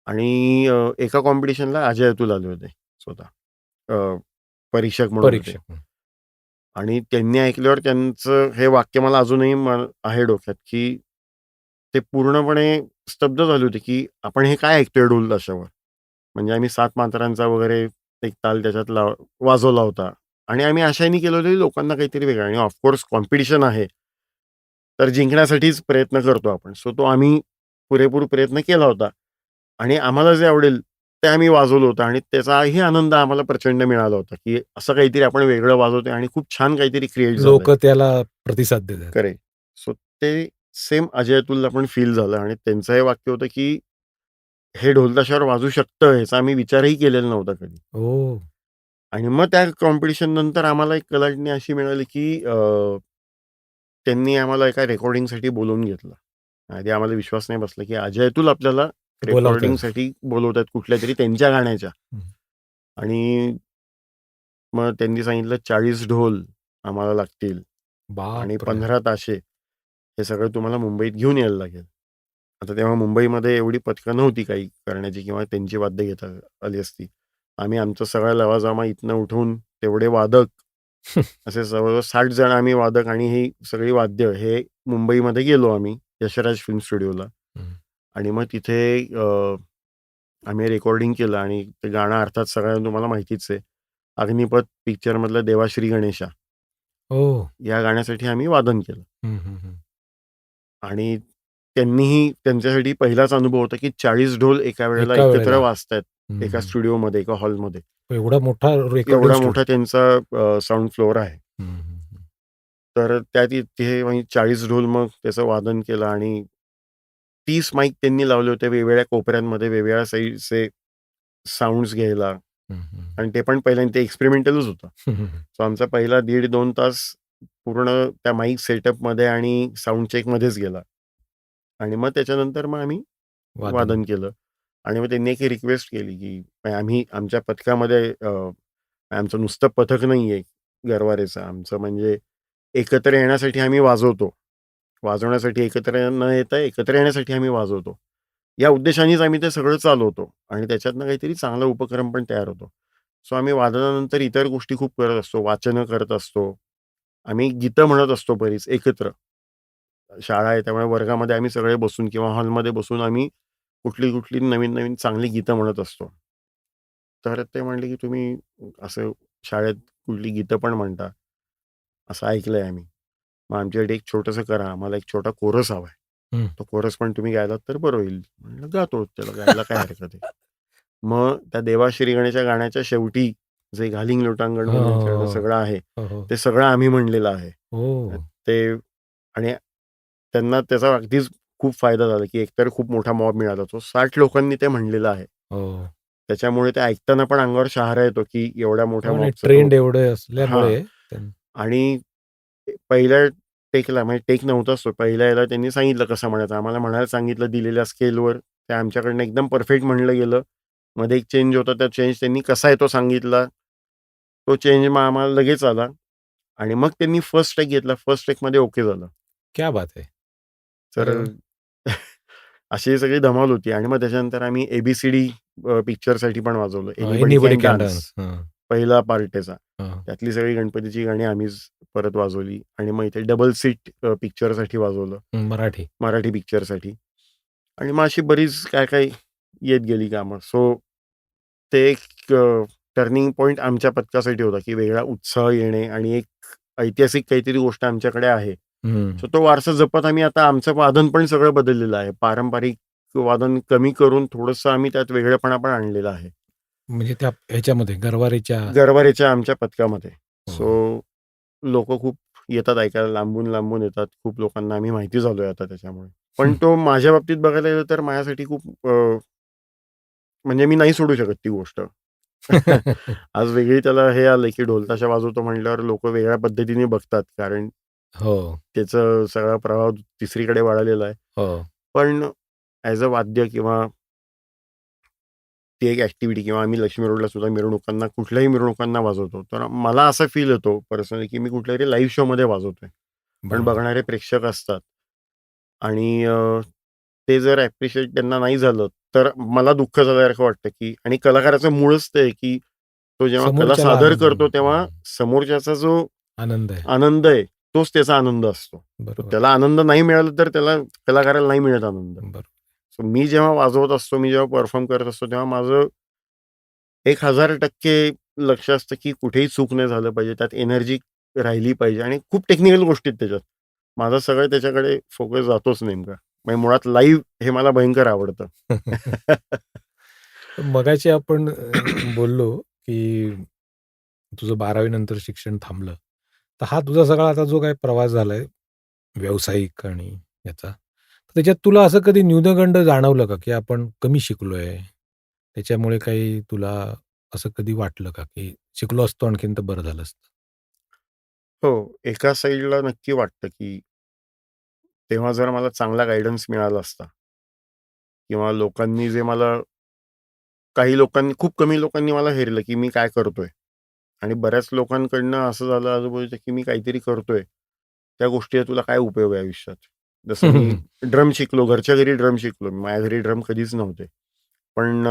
आणि एका कॉम्पिटिशनला अजय अतुल आले होते स्वतः. अ, परीक्षक म्हणून होते. परीक्षक. आणि त्यांनी ऐकल्यावर त्यांचं हे वाक्य मला अजूनही आहे डोक्यात, की ते पूर्णपणे स्तब्ध झाले होते, की आपण हे काय ऐकतोय ढोल ताशावर. म्हणजे आम्ही 7 मात्रांचा वगैरे एक ताल त्याच्यात वाजवला होता आणि आम्ही आशेने केलं होतं, की लोकांना काहीतरी वेगळं आणि ऑफ कॉम्पिटिशन आहे. तर जिंकण्यासाठीच प्रयत्न करतो आपण. सो तो आम्ही पुरेपूर प्रयत्न केला होता आणि आम्हाला जे आवडेल ते आम्ही वाजवलं होतं आणि त्याचाही आनंद आम्हाला प्रचंड मिळाला होता, की असं काहीतरी आपण वेगळं वाजवतोय आणि खूप छान काहीतरी क्रिएट झालंय. लोकं त्याला प्रतिसाद देतात. करेक्ट. सो ते सेम अजय अतुलला पण फील झालं आणि त्यांचं हे वाक्य होतं, की हे ढोल ताशावर वाजू शकतं ह्याचा आम्ही विचारही केलेला नव्हता कधी. ओह! आणि मग त्या कॉम्पिटिशन नंतर आम्हाला एक कलाटणी अशी मिळाली, की त्यांनी आम्हाला एका रेकॉर्डिंगसाठी बोलावून घेतलं. आधी आम्हाला विश्वास नाही बसला, की अजय अतुल आपल्याला बोलावतात. रेकॉर्डिंगसाठी बोलवतायत कुठल्यातरी त्यांच्या गाण्याच्या. हं. आणि मग त्यांनी सांगितलं 40 ढोल आम्हाला लागतील आणि बापरे! 15 ताशे. हे सगळं तुम्हाला मुंबईत घेऊन यायला लागेल. आता तेव्हा मुंबईमध्ये एवढी पथकं नव्हती काही करण्याची किंवा त्यांची वाद्य घेता आली असती. आम्ही आमचा सगळा लवाजमा इथनं उठवून तेवढे वादक, असे जवळ-जवळ 60 जण आम्ही वादक आणि ही सगळी वाद्य हे मुंबईमध्ये गेलो आम्ही यशराज फिल्म स्टुडिओला हं. आणि मग तिथे आम्ही रेकॉर्डिंग केलं आणि ते गाणं अर्थात सगळ्यांना तुम्हाला माहितीच आहे. अग्निपथ पिक्चरमधलं देवाश्री गणेशा ओह! या गाण्यासाठी आम्ही वादन केलं. हं, हं, हं. आणि त्यांनीही त्यांच्यासाठी पहिलाच अनुभव होता, की 40 ढोल एका वेळेला एका एकत्र वेळेला. वाजतायत हं, एका हं. स्टुडिओमध्ये, एका हॉलमध्ये. एवढा मोठा रेकॉर्डिंग एवढा स्टुडिओ. मोठा त्यांचा साउंड फ्लोअर आहे. हं, हं, हं. तर त्या तिथे म्हणजे 40 ढोल मग त्याचं वादन केलं आणि 30 माईक त्यांनी लावले होते वेगवेगळ्या कोपऱ्यांमध्ये, वेगवेगळ्या साइडचे साउंड्स घ्यायला हं, हं. आणि ते पण पहिल्यांदा ते एक्सपेरिमेंटलच होतं. हं, हं. सो आमचा पहिला 1.5-2 तास पूर्ण त्या माईक सेटअपमध्ये आणि साउंड चेकमध्येच गेला. आणि मग त्याच्यानंतर मग आम्ही वादन. वादन केलं आणि मग त्यांनी एक रिक्वेस्ट केली, की आम्ही आमच्या पथकामध्ये आमचं नुसतं पथक नाहीये गरवारेचं. आमचं म्हणजे एकत्र येण्यासाठी आम्ही वाजवतो. वाजवण्यासाठी एकत्र न येता एकत्र येण्यासाठी आम्ही वाजवतो. या उद्देशानेच आम्ही ते सगळं चालवतो आणि त्याच्यातनं काहीतरी चांगला उपक्रम पण तयार होतो. सो आम्ही वादनानंतर इतर गोष्टी खूप करत असतो. वाचनं करत असतो. आम्ही गीतं म्हणत असतो बरीच एकत्र. शाळा आहे त्यामुळे वर्गामध्ये आम्ही सगळे बसून किंवा हॉलमध्ये बसून आम्ही कुठली नवीन-नवीन चांगली गीतं म्हणत असतो. तर ते म्हणले, की तुम्ही असं शाळेत कुठली गीतं पण म्हणता, असं ऐकलंय आम्ही. मग आमच्यासाठी एक छोटंसं करा, आम्हाला एक छोटा कोरस हवा आहे. हं. तो कोरस पण तुम्ही गायलात तर बरं होईल. म्हणलं गातो, त्याला गायला काय हरकत आहे. मग त्या देवाश्री गणेशच्या गाण्याच्या शेवटी जे घालिंग लोटांगण हो, वंदन चरण हो, सगळं आहे, हो, हो. ते सगळं आम्ही म्हणलेलं आहे. हो. ते आणि त्यांना त्याचा अगदीच खूप फायदा झाला, की एकतर खूप मोठा मॉब मिळाला. तो 60 लोकांनी ते म्हणलेलं आहे. हो. त्याच्यामुळे ते ऐकताना पण अंगावर शहारा येतो, की एवढ्या मोठ्या हो, आणि मॉबचा तो ट्रेंड एवढं हां. असल्यामुळे आणि पहिल्या टेकला म्हणजे टेक नव्हताच तो. पहिल्या याला त्यांनी सांगितलं कसं म्हणायचं. आम्हाला म्हणायला सांगितलं दिलेल्या स्केलवर. ते आमच्याकडनं एकदम परफेक्ट म्हणलं गेलं. मध्ये एक चेंज होता. त्या चेंज त्यांनी कसा आहे तो सांगितला. तो चेंज मग आम्हाला लगेच आला आणि मग त्यांनी फर्स्ट टेक घेतला. फर्स्ट टेकमध्ये ओके झालं. क्या बात है! तर अरे वाह! अशी सगळी धमाल होती आणि मग त्याच्यानंतर आम्ही ए-बी-सी-डी पिक्चरसाठी पण वाजवलं. Anybody anybody can can dance. Dance. हां, पहिला पार्ट त्याचा. हां. त्यातली सगळी गणपतीची गाणी आम्हीच परत वाजवली आणि मग इथे डबल सीट पिक्चरसाठी वाजवलं. मराठी. मराठी पिक्चरसाठी आणि मग अशी बरीच काय येत गेली कामं. सो ते एक टर्निंग पॉइंट आमच्या पथकासाठी होता, की वेगळा उत्साह येणे आणि एक ऐतिहासिक काहीतरी गोष्ट आमच्याकडे आहे. हं. सो तो वारसा जपत आम्ही आता आमचं वादन पण सगळं बदललेलं आहे. पारंपरिक वादन कमी करून थोडंसं आम्ही त्यात वेगळेपणा पण आणलेला आहे. म्हणजे त्या ह्याच्यामध्ये गरवारेच्या गरवारेच्या आमच्या पथकामध्ये. हो. सो लोकं खूप येतात ऐकायला, लांबून-लांबून येतात. खूप लोकांना आम्ही माहिती झालोय आता त्याच्यामुळे. पण तो माझ्या बाबतीत बघायला गेलं तर माझ्यासाठी खूप म्हणजे मी नाही सोडू शकत ती गोष्ट. आज वेगळी त्याला हे आलंय, की ढोल-ताशा वाजवतो म्हटल्यावर लोकं वेगळ्या पद्धतीने बघतात. कारण हो, त्याचा सगळा प्रभाव तिसरीकडे वळालेला आहे. हो. पण ॲज अ वाद्य किंवा ती एक ॲक्टिव्हिटी किंवा आम्ही लक्ष्मी रोडला सुद्धा मिरवणुकांना कुठल्याही मिरवणुकांना वाजवतो. तर मला असा फील येतो पर्सनली, की मी कुठल्यातरी लाईव्ह शोमध्ये वाजवतोय. पण बरोबर. बघणारे प्रेक्षक असतात आणि ते जर ॲप्रिशिएट त्यांना नाही झालं, तर मला दुःख झाल्यासारखं वाटतं, की आणि कलाकाराचं मूळच ते आहे, की तो जेव्हा कला समोरच्याला सादर आनंद करतो, तेव्हा समोरच्याचा जो आनंद आहे. आनंद आहे, तोच त्याचा आनंद असतो. तो बरोबर, त्याला आनंद नाही मिळाला, तर त्याला कलाकाराला नाही मिळत आनंद. बरोबर. सो मी जेव्हा वाजवत असतो, मी जेव्हा परफॉर्म करत असतो, तेव्हा माझं 1000% लक्ष असतं, की कुठेही चूक नाही झालं पाहिजे. त्यात एनर्जी राहिली पाहिजे आणि खूप टेक्निकल गोष्टी आहेत त्याच्यात. माझं सगळं त्याच्याकडे फोकस जातोच नेमका. म्हणजे मुळात लाईव्ह हे मला भयंकर आवडतं. मगाशी आपण बोललो, की तुझं 12वी नंतर शिक्षण थांबलं. तर हा तुझा सगळा आता जो काही प्रवास झालाय, व्यावसायिक आणि याचा, तर त्याच्यात तुला असं कधी न्यूनगंड जाणवलं का, की आपण कमी शिकलोय? त्याच्यामुळे काही तुला असं कधी वाटलं का, की शिकलो असतो आणखीन तर बरं झालं असतं? हो, एका साइडला नक्की वाटतं, की तेव्हा जर मला चांगला गाईडन्स मिळाला असता किंवा लोकांनी जे मला काही लोकांनी खूप कमी लोकांनी मला हेरलं, की मी काय करतोय आणि बऱ्याच लोकांकडनं असं झालं आजूबाजूच्या, की मी काहीतरी करतोय. त्या गोष्टीचा तुला काय उपयोग आहे आयुष्यात? जसं मी ड्रम शिकलो, घरच्या घरी ड्रम शिकलो. माझ्या घरी ड्रम कधीच नव्हते. पण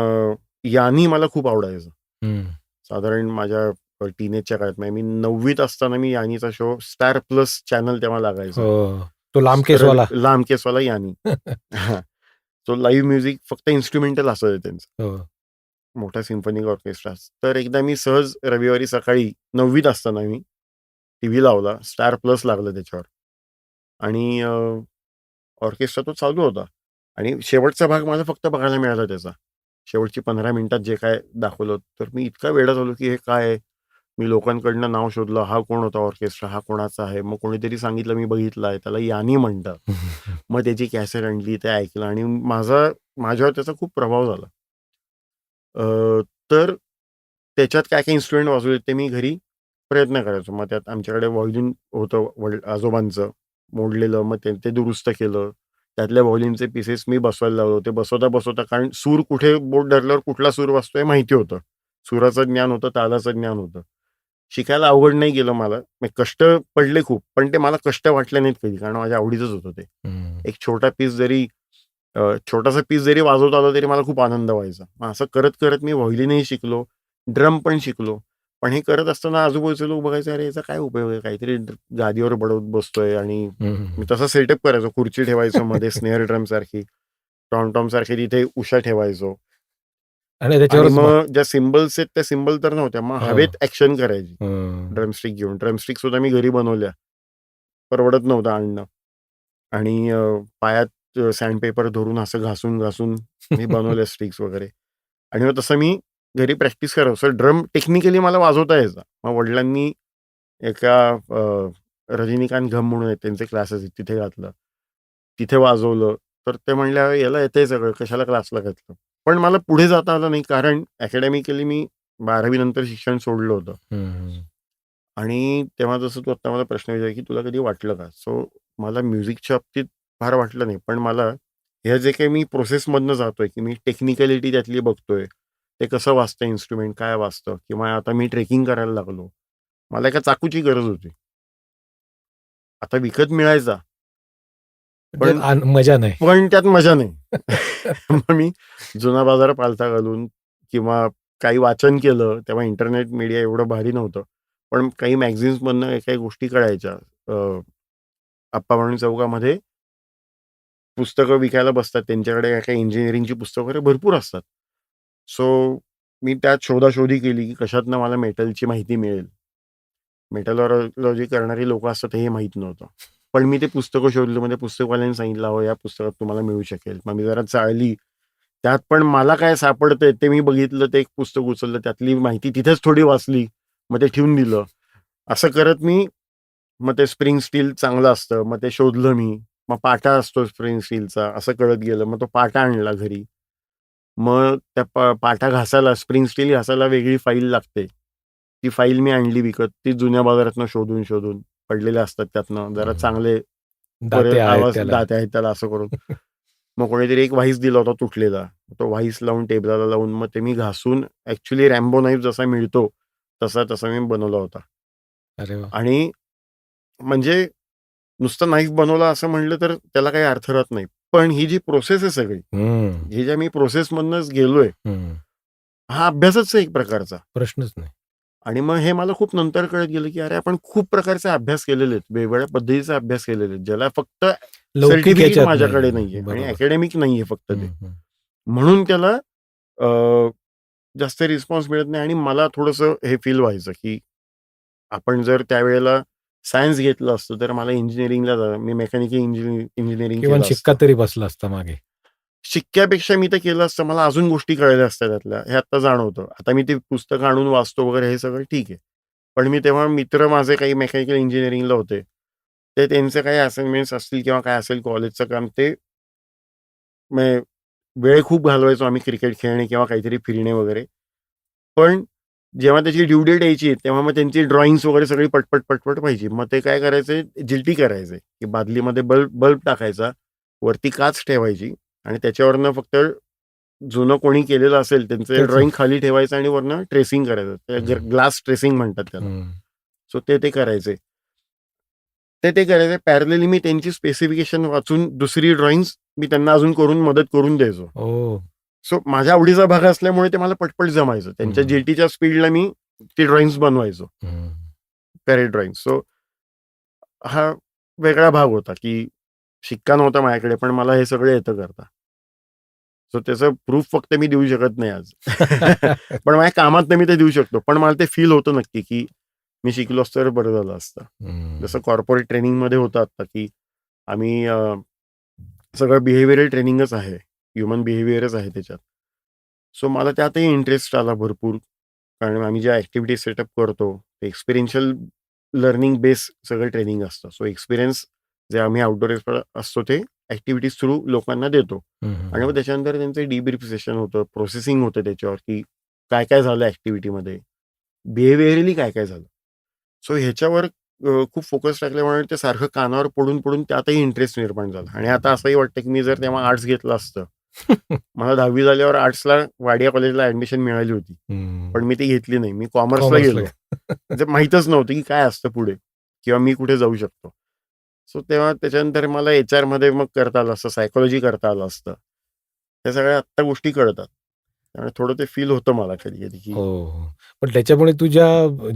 यानी मला खूप आवडायचं. हं. साधारण माझ्या टीनेजच्या काळात म्हणजे मी 9वीत असताना मी यानीचा शो स्टार प्लस चॅनल तेव्हा लागायचा. हो. तो लांब सरळ केसवाला. लांब केसवाला यानी. हां. तो लाईव्ह म्युझिक फक्त इन्स्ट्रुमेंटल असायचं त्यांचं. हो. मोठा सिम्फनिक ऑर्केस्ट्रा. तर एकदा मी सहज रविवारी सकाळी 9वीत असताना मी टीव्ही लावला. स्टार प्लस लागलं त्याच्यावर आणि ऑर्केस्ट्रा तो चालू होता आणि शेवटचा भाग मला फक्त बघायला मिळाला त्याचा. शेवटची 15 मिनिटात जे काय दाखवलं, तर मी इतका वेडा झालो, की हे काय आहे? मी लोकांकडनं नाव शोधलं. हा कोण होता ऑर्केस्ट्रा? हा कोणाचा आहे? मग कोणीतरी सांगितलं मी बघितला आहे. त्याला यानी म्हणतात. मग त्याची कॅसेट आणली, ते ऐकलं आणि माझ्यावर त्याचा खूप प्रभाव झाला. तर त्याच्यात काय-काय इन्स्ट्रुमेंट वाजवले ते मी घरी प्रयत्न करायचो. मग त्यात आमच्याकडे व्हायोलिन होतं आजोबांचं मोडलेलं. मग ते दुरुस्त केलं. त्यातल्या व्हायोलिनचे पीसेस मी बसवायला लावलो. ते बसवता-बसवता कारण सूर कुठे बोट धरल्यावर कुठला सूर वाजतोय माहिती होतं. सुराचं ज्ञान होतं, तालाचं ज्ञान होतं. शिकायला अवघड नाही गेलं मला. कष्ट पडले खूप, पण ते मला कष्ट वाटले नाहीत कधी कारण माझ्या आवडीचंच होतं ते. हं. एक छोटासा पीस जरी वाजवता आला तरी मला खूप आनंद व्हायचा. मग असं करत-करत मी व्हायोलिनही शिकलो, ड्रम पण शिकलो. पण हे करत असताना आजूबाजूचे लोक बघायचे, "अरे याचा काय उपयोग आहे? काहीतरी गादीवर बडवत बसतोय." आणि हं. मी तसा सेटअप करायचो. खुर्ची ठेवायचो मध्ये स्नेअर ड्रमसारखी, टॉम-टॉमसारखी तिथे उशा ठेवायचो. आणि आणि त्याच्यावरच मग ज्या सिम्बल्स आहेत त्या सिम्बल तर नव्हत्या. मग हो. हवेत ॲक्शन करायची हं. ड्रमस्टिक घेऊन. ड्रमस्टिक सुद्धा मी घरी बनवल्या. परवडत नव्हतं आणणं. आणि पायात सँडपेपर धरून असं घासून मी बनवले स्टिक्स वगैरे. आणि मग तसं मी घरी प्रॅक्टिस करायचो. सो ड्रम टेक्निकली मला वाजवता यायचा. मग वडिलांनी एका रजनीकांत घम म्हणून आहेत, त्यांचे क्लासेस आहेत, तिथे घातलं. तिथे वाजवलं. तर ते म्हणले, "अरे याला येतंय सगळं, कशाला क्लासला घातलं?" पण मला पुढे जाता आलं नाही, कारण अकॅडमिकली मी 12वी नंतर शिक्षण सोडलं होतं. हं. आणि तेव्हा जसं तू आता मला प्रश्न विचारला, की तुला कधी वाटलं का? सो मला म्युझिकच्या बाबतीत फार वाटलं नाही. पण मला हे जे काही मी प्रोसेसमधनं जातोय, की मी टेक्निकॅलिटी त्यातली बघतोय. ते कसं वाजतं इन्स्ट्रुमेंट, काय वाजतं, किंवा आता मी ट्रेकिंग करायला लागलो. मला एका चाकूची गरज होती. आता विकत मिळायचा. त्यात पण मजा नाही. पण त्यात मजा नाही. मग मी जुना बाजार पालथा घालून किंवा काही वाचन केलं. तेव्हा इंटरनेट मीडिया एवढं भारी नव्हतं. पण काही मॅगझिन्समधनं काही गोष्टी कळायच्या. आप्पा म्हणून चौकामध्ये पुस्तकं विकायला बसतात. त्यांच्याकडे काही इंजिनिअरिंगची पुस्तकं वगैरे भरपूर असतात. सो मी त्यात शोधाशोधी केली, की कशातनं मला मेटलची माहिती मिळेल. मेटलॉजी करणारी लोकं असतात हे माहीत नव्हतं. पण मी ते पुस्तकं शोधलं. मग त्या पुस्तकवाल्यांनी सांगितलं, "अहो, या पुस्तकात तुम्हाला मिळू शकेल." मग मी जरा चाळली. त्यात पण मला काय सापडतंय ते मी बघितलं. ते एक पुस्तक उचललं. त्यातली माहिती तिथेच थोडी वाचली. मग ते ठेवून दिलं. असं करत मी मग ते स्प्रिंग स्टील चांगलं असतं. मग ते शोधलं मी. मग पाटा असतो स्प्रिंग स्टीलचा. असं कळत गेलं. मग तो पाटा आणला घरी. मग त्या पाटा घासायला, स्प्रिंग स्टील घासायला वेगळी फाईल लागते. ती फाईल मी आणली विकत. ती जुन्या बाजारातनं शोधून पडलेले असतात त्यातनं. जरा चांगले दाते आहेत आवाज त्याला. दाते आहेत त्याला असं करून. मग कोणीतरी एक व्हाईस दिला होता तुटलेला. तो व्हाईस लावून टेबलाला लावून मग ते मी घासून ॲक्चुअली रॅम्बो नाईफ जसा मिळतो तसा मी बनवला होता. अरे वाह! आणि म्हणजे नुसतं नाईफ बनवला असं म्हणलं तर त्याला काही अर्थ राहत नाही. पण ही जी प्रोसेस आहे सगळी, हं. ही ज्या मी प्रोसेसमधनंच गेलोय, हं. हा अभ्यासच आहे एक प्रकारचा. प्रश्नच नाही. आणि मग हे मला खूप नंतर कळत गेलं, की अरे आपण खूप प्रकारचे अभ्यास केलेले आहेत. वेगवेगळ्या पद्धतीचा अभ्यास केलेले आहेत. ज्याला फक्त लौकिक सर्टिफिकेट याच्यात माझ्याकडे नाही. नाहीये आणि बरोबर. अकॅडमिक नाहीये फक्त ते. हं, हं. म्हणून त्याला जास्त रिस्पॉन्स मिळत नाही. आणि मला थोडंसं हे फील व्हायचं, की आपण जर त्यावेळेला सायन्स घेतलं असतं तर मला इंजिनिअरिंगला मी मेकॅनिकल इंजिनिअरिंग किंवा केलं शिक्का असतं. तरी बसला असता मागे. शिक्क्यापेक्षा मी ते केलं असतं. मला अजून गोष्टी कळल्या असत्या त्यातल्या. हे आत्ता जाणवतं. आता मी ते पुस्तकं आणून वाचतो वगैरे हे सगळं ठीक आहे. पण मी तेव्हा मित्र माझे काही मेकॅनिकल इंजिनिअरिंगला होते. ते त्यांचे काही असाइनमेंट्स असतील किंवा काय असेल कॉलेजचं काम, ते वेळ खूप घालवायचो आम्ही क्रिकेट खेळणे किंवा काहीतरी फिरणे वगैरे. पण जेव्हा त्याची ड्यू डेट यायची तेव्हा मग त्यांची ड्रॉइंग्स वगैरे सगळी पटपट व्हायची. मग ते काय करायचे, जिल्टी करायचे, की बादलीमध्ये बल्ब टाकायचा, वरती काच ठेवायची आणि त्याच्यावरनं फक्त जुनं कोणी केलेलं असेल त्यांचं त्याचं ड्रॉइंग खाली ठेवायचं आणि वरनं ट्रेसिंग करायचं. हं. ग्लास ट्रेसिंग म्हणतात त्याला. हं. सो ते करायचे. ते करायचे. पॅरलली मी त्यांची स्पेसिफिकेशन वाचून दुसरी ड्रॉइंग्स मी त्यांना अजून मदत करून द्यायचो. ओह! सो माझ्या आवडीचा भाग असल्यामुळे ते मला पटपट जमायचं. त्यांच्या हं. जीटीच्या स्पीडला मी ती ड्रॉइंग्स बनवायचो. हं. पॅरेड ड्रॉइंग. सो हा वेगळा भाग होता, की शिक्का नव्हता माझ्याकडे, पण मला हे सगळं येतं करता. सो त्याचं प्रूफ फक्त मी देऊ शकत नाही आज. पण माझ्या कामातनं मी ते देऊ शकतो. पण मला ते फील होतं नक्की, की मी शिकलो असतो तर बरं झालं असतं. हं. जसं कॉर्पोरेट ट्रेनिंगमध्ये होतं आता, की आम्ही सगळं बिहेवियरल ट्रेनिंगच आहे. ह्युमन बिहेवियरच आहे त्याच्यात. सो मला त्यातही इंटरेस्ट आला भरपूर. कारण आम्ही ज्या ॲक्टिव्हिटीज सेटअप करतो, ते एक्सपिरियन्शियल लर्निंग बेस सगळं ट्रेनिंग असतं. सो एक्सपिरियन्स जे आम्ही आउटडोर असतो ते ॲक्टिव्हिटीज थ्रू लोकांना देतो. हं, आणि मग हं. त्याच्यानंतर त्यांचं डीब्रीफ सेशन होतं, प्रोसेसिंग होतं त्याच्यावर, की काय झालं ॲक्टिव्हिटीमध्ये, बिहेवियरली काय झालं. सो ह्याच्यावर खूप फोकस टाकल्यामुळे ते सारखं कानावर पडून त्यातही इंटरेस्ट निर्माण झाला. आणि आता असंही वाटतं, की मी जर तेव्हा आर्ट्स घेतलं असतं, मला 10वी झाल्यावर आर्ट्सला वाडिया कॉलेजला ॲडमिशन मिळाली होती. हं. पण मी ती घेतली नाही. मी कॉमर्सला कॉमर्सला गेलो. म्हणजे माहीतच नव्हतं, की काय असतं पुढे किंवा मी कुठे जाऊ शकतो. सो तेव्हा त्याच्यानंतर मला एचआरमध्ये मग करता आलं असतं, सायकॉलॉजी करता आलं असतं. त्या सगळ्या आत्ता गोष्टी कळतात. त्यामुळे थोडं ते फील होतं मला कधी-कधी, की हो, हो. पण त्याच्यामुळे तुझ्या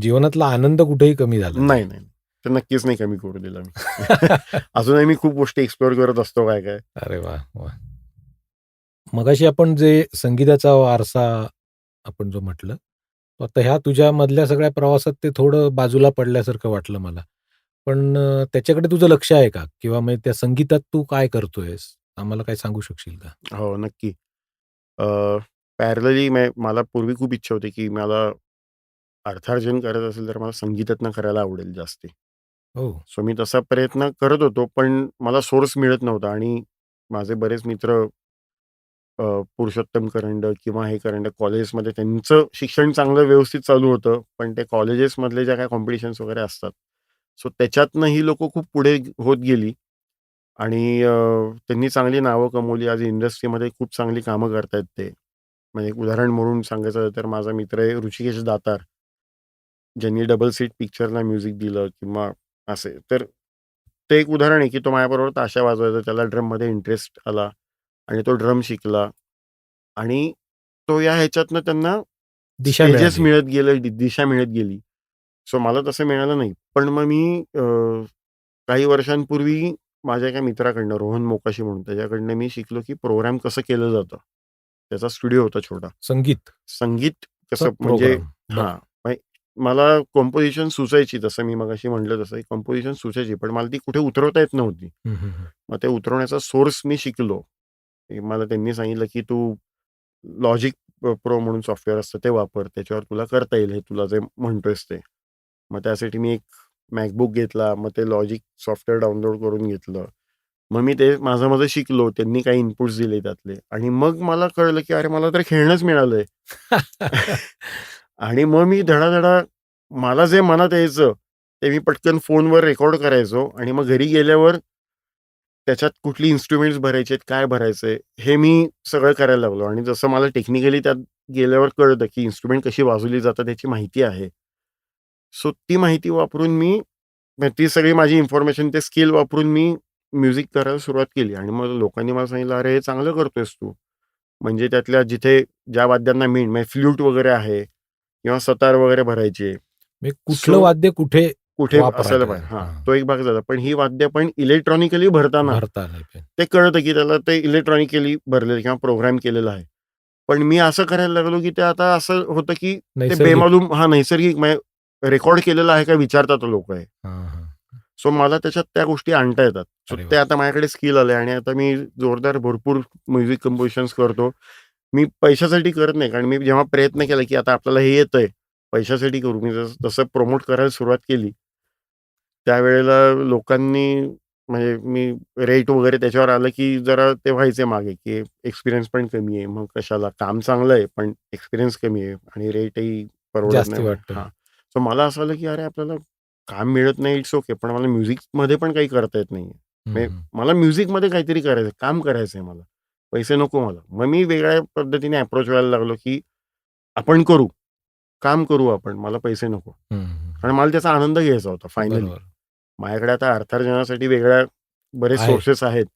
जीवनातला आनंद कुठेही कमी झाला नाही. नाही. ते नक्कीच नाही कमी करू दिला मी. अजूनही मी खूप गोष्टी एक्सप्लोर करत असतो काय. अरे वाह! वाह! मगाशी आपण जे संगीताचा वारसा आपण जो म्हटलं, आता ह्या तुझ्या मधल्या सगळ्या प्रवासात ते थोडं बाजूला पडल्यासारखं वाटलं मला. पण त्याच्याकडे तुझं लक्ष आहे का? किंवा मग त्या संगीतात तू काय करतोयस? आम्हाला काय सांगू शकशील का? हो, नक्की. पॅरलली मला पूर्वी खूप इच्छा होती, की मला अर्थार्जन करायचं असेल, तर मला संगीतातनं करायला आवडेल जास्ती. हो. सो मी तसा प्रयत्न करत होतो, पण मला सोर्स मिळत नव्हता आणि माझे बरेच मित्र पुरुषोत्तम करंडक किंवा हे करंडक कॉलेजेसमध्ये त्यांचं शिक्षण चांगलं व्यवस्थित चालू होतं. पण ते कॉलेजेसमधले ज्या काही कॉम्पिटिशन्स वगैरे असतात, सो त्याच्यातनं ही लोकं खूप पुढे होत गेली आणि त्यांनी चांगली नावं कमवली. आज इंडस्ट्रीमध्ये खूप चांगली कामं करतायत ते. म्हणजे एक उदाहरण म्हणून सांगायचं झालं तर माझा मित्र आहे ऋषिकेश दातार, ज्यांनी डबल सीट पिक्चरला म्युझिक दिलं किंवा असे. तर ते एक उदाहरण आहे, की तो माझ्याबरोबर ताशा वाजवायचा. त्याला ड्रममध्ये इंटरेस्ट आला आणि तो ड्रम शिकला आणि तो या ह्याच्यातनं त्यांना दिशा स्टेजेस मिळाली. मिळत गेले, दिशा मिळत गेली. सो मला तसं मिळालं नाही. पण मग मी काही वर्षांपूर्वी माझ्या एका मित्राकडनं रोहन मोकाशी म्हणून त्याच्याकडनं मी शिकलो, की प्रोग्राम कसं केलं जातं. त्याचा स्टुडिओ होता छोटा. संगीत संगीत कसं म्हणजे प्रोग्राम. बरं. हां, मला कंपोझिशन सुचायची तसं मी मगाशी म्हटलं तसं कंपोझिशन सुचायची. पण मला ती कुठे उतरवता येत नव्हती. हं, हं, हं. मग ते उतरवण्याचा सोर्स मी शिकलो. मला त्यांनी सांगितलं, की "तू लॉजिक प्रो म्हणून सॉफ्टवेअर असतं ते वापर. त्याच्यावर तुला करता येईल हे तुला जे म्हणतोयस ते." मग त्यासाठी मी एक MacBook घेतला. मग ते लॉजिक सॉफ्टवेअर डाउनलोड करून घेतलं. मग मी ते माझं शिकलो. त्यांनी काही इनपुट्स दिले त्यातले आणि मग मला कळलं, की अरे मला तर खेळणंच मिळालंय. आणि मग मी धडाधडा मला जे मनात यायचं, ते मी पटकन फोनवर रेकॉर्ड करायचो आणि मग घरी गेल्यावर त्याच्यात कुठली इन्स्ट्रुमेंट्स भरायचे आहेत, काय भरायचंय, हे मी सगळं करायला लागलो आणि जसं मला टेक्निकली त्यात गेल्यावर कळतं, की इन्स्ट्रुमेंट कशी वाजवली जातात याची माहिती आहे. सो ती माहिती वापरून मी ती सगळी माझी इन्फॉर्मेशन ते स्किल वापरून मी म्युझिक करायला सुरुवात केली आणि मग लोकांनी मला सांगितलं, "अरे, हे चांगलं करतोयस तू." म्हणजे त्यातल्या जिथे ज्या वाद्यांना मीण म्हणजे फ्लूट वगैरे आहे किंवा सतार वगैरे भरायची आहे. म्हणजे कुठलं सो वाद्य कुठे कुठे असायला वापरायचं? पाहिजे हां, हां. तो एक भाग झाला. पण ही वाद्य पण इलेक्ट्रॉनिकली भरताना भरता आलं पाहिजे. ते कळतं, की त्याला ते इलेक्ट्रॉनिकली भरलेलं किंवा प्रोग्राम केलेलं आहे. पण मी असं करायला लागलो, की ते आता असं होतं, की ते नैसर्गिक. बेमालूम नैसर्गिक म्हणजे रेकॉर्ड केलेलं आहे का विचारतात लोकं हे. हां, हां. सो मला त्याच्यात त्या गोष्टी आणता येतात. सो अरे ते वाह! आता माझ्याकडे स्किल आलंय आणि आता मी जोरदार भरपूर म्युझिक कंपोजिशन्स करतो. मी पैशासाठी करत नाही. कारण मी जेव्हा प्रयत्न केला, की आता आपल्याला हे येतंय, पैशासाठी करू. मी तसं प्रमोट करायला सुरुवात केली. त्यावेळेला लोकांनी म्हणजे मी रेट वगैरे त्याच्यावर आलं, की जरा ते व्हायचे मागे, की एक्सपिरियन्स पण कमी आहे. मग कशाला? काम चांगलं आहे, पण एक्सपिरियन्स कमी आहे आणि रेटही परवडत जास्ती नाही. वाटतं. हां. सो मला असं आलं, की अरे आपल्याला काम मिळत नाही इट्स ओके. पण मला म्युझिकमध्ये पण काही करता येत नाहीये. हं, म्हणजे हं. मला म्युझिकमध्ये काहीतरी करायचंय, काम करायचंय मला. पैसे नको मला. मग मी वेगळ्या पद्धतीने अप्रोच व्हायला लागलो, की आपण करू, काम करू आपण, मला पैसे नको. हं, हं. कारण मला त्याचा आनंद घ्यायचा होता फायनली. बरोबर. माझ्याकडे आता अर्थार्जनासाठी वेगळ्या बरेच आहेत. सोर्सेस आहेत.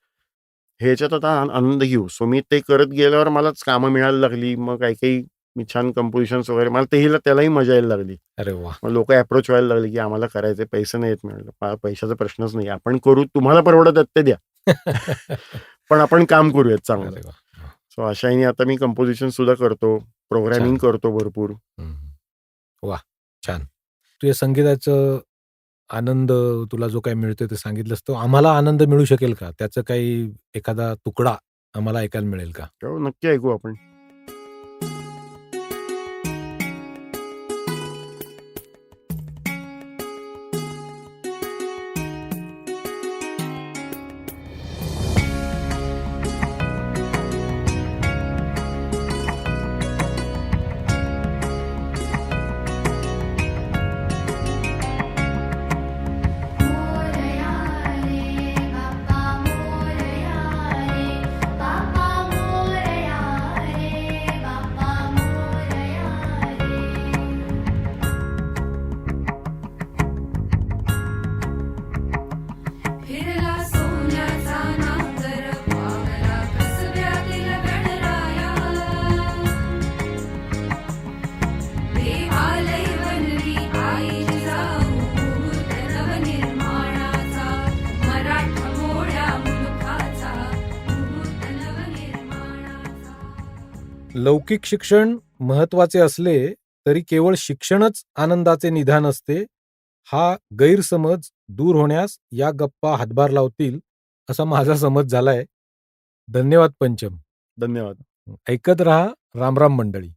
ह्याच्यात आता आनंद घेऊ. सो मी ते करत गेल्यावर मलाच कामं मिळायला लागली. मग काही-काही मी छान कंपोजिशन्स वगैरे मला त्यालाही मजा यायला लागली. अरे वाह! मग लोकं अप्रोच व्हायला लागले, की आम्हाला करायचंय, पैसे नाहीयेत. म्हटलं, पैशाचा प्रश्नच नाही. आपण करू, तुम्हाला परवडतात ते द्या. पण आपण काम करूयात चांगलं. अरे वाह! वाह! सो अशा ह्याने आता मी कंपोजिशन सुद्धा करतो, प्रोग्रामिंग छान. करतो भरपूर. हं, हं. वाह! छान. तुझ्या संगीताचं आनंद तुला जो काही मिळतोय ते सांगितलंस, तो आम्हाला आनंद मिळू शकेल का? त्याचं काही एखादा तुकडा आम्हाला ऐकायला मिळेल का? हो, नक्की ऐकू आपण. मोरया रे बाप्पा मोरया रे बाप्पा मोरया रे बाप्पा मोरया रे फिरला सोन्याचा नांगर पावला कसब्यातील गणराया देवालय बनली आई जिजाऊ नवनिर्माणाचा मराठा मोळ्या मुलखाचा नवनिर्माणाचा. लौकिक शिक्षण महत्वाचे असले तरी केवळ शिक्षणच आनंदाचे निधान असते, हा गैरसमज दूर होण्यास या गप्पा हातभार लावतील असा माझा समज झालाय. धन्यवाद पंचम. धन्यवाद. ऐकत रहा रामराम मंडळी.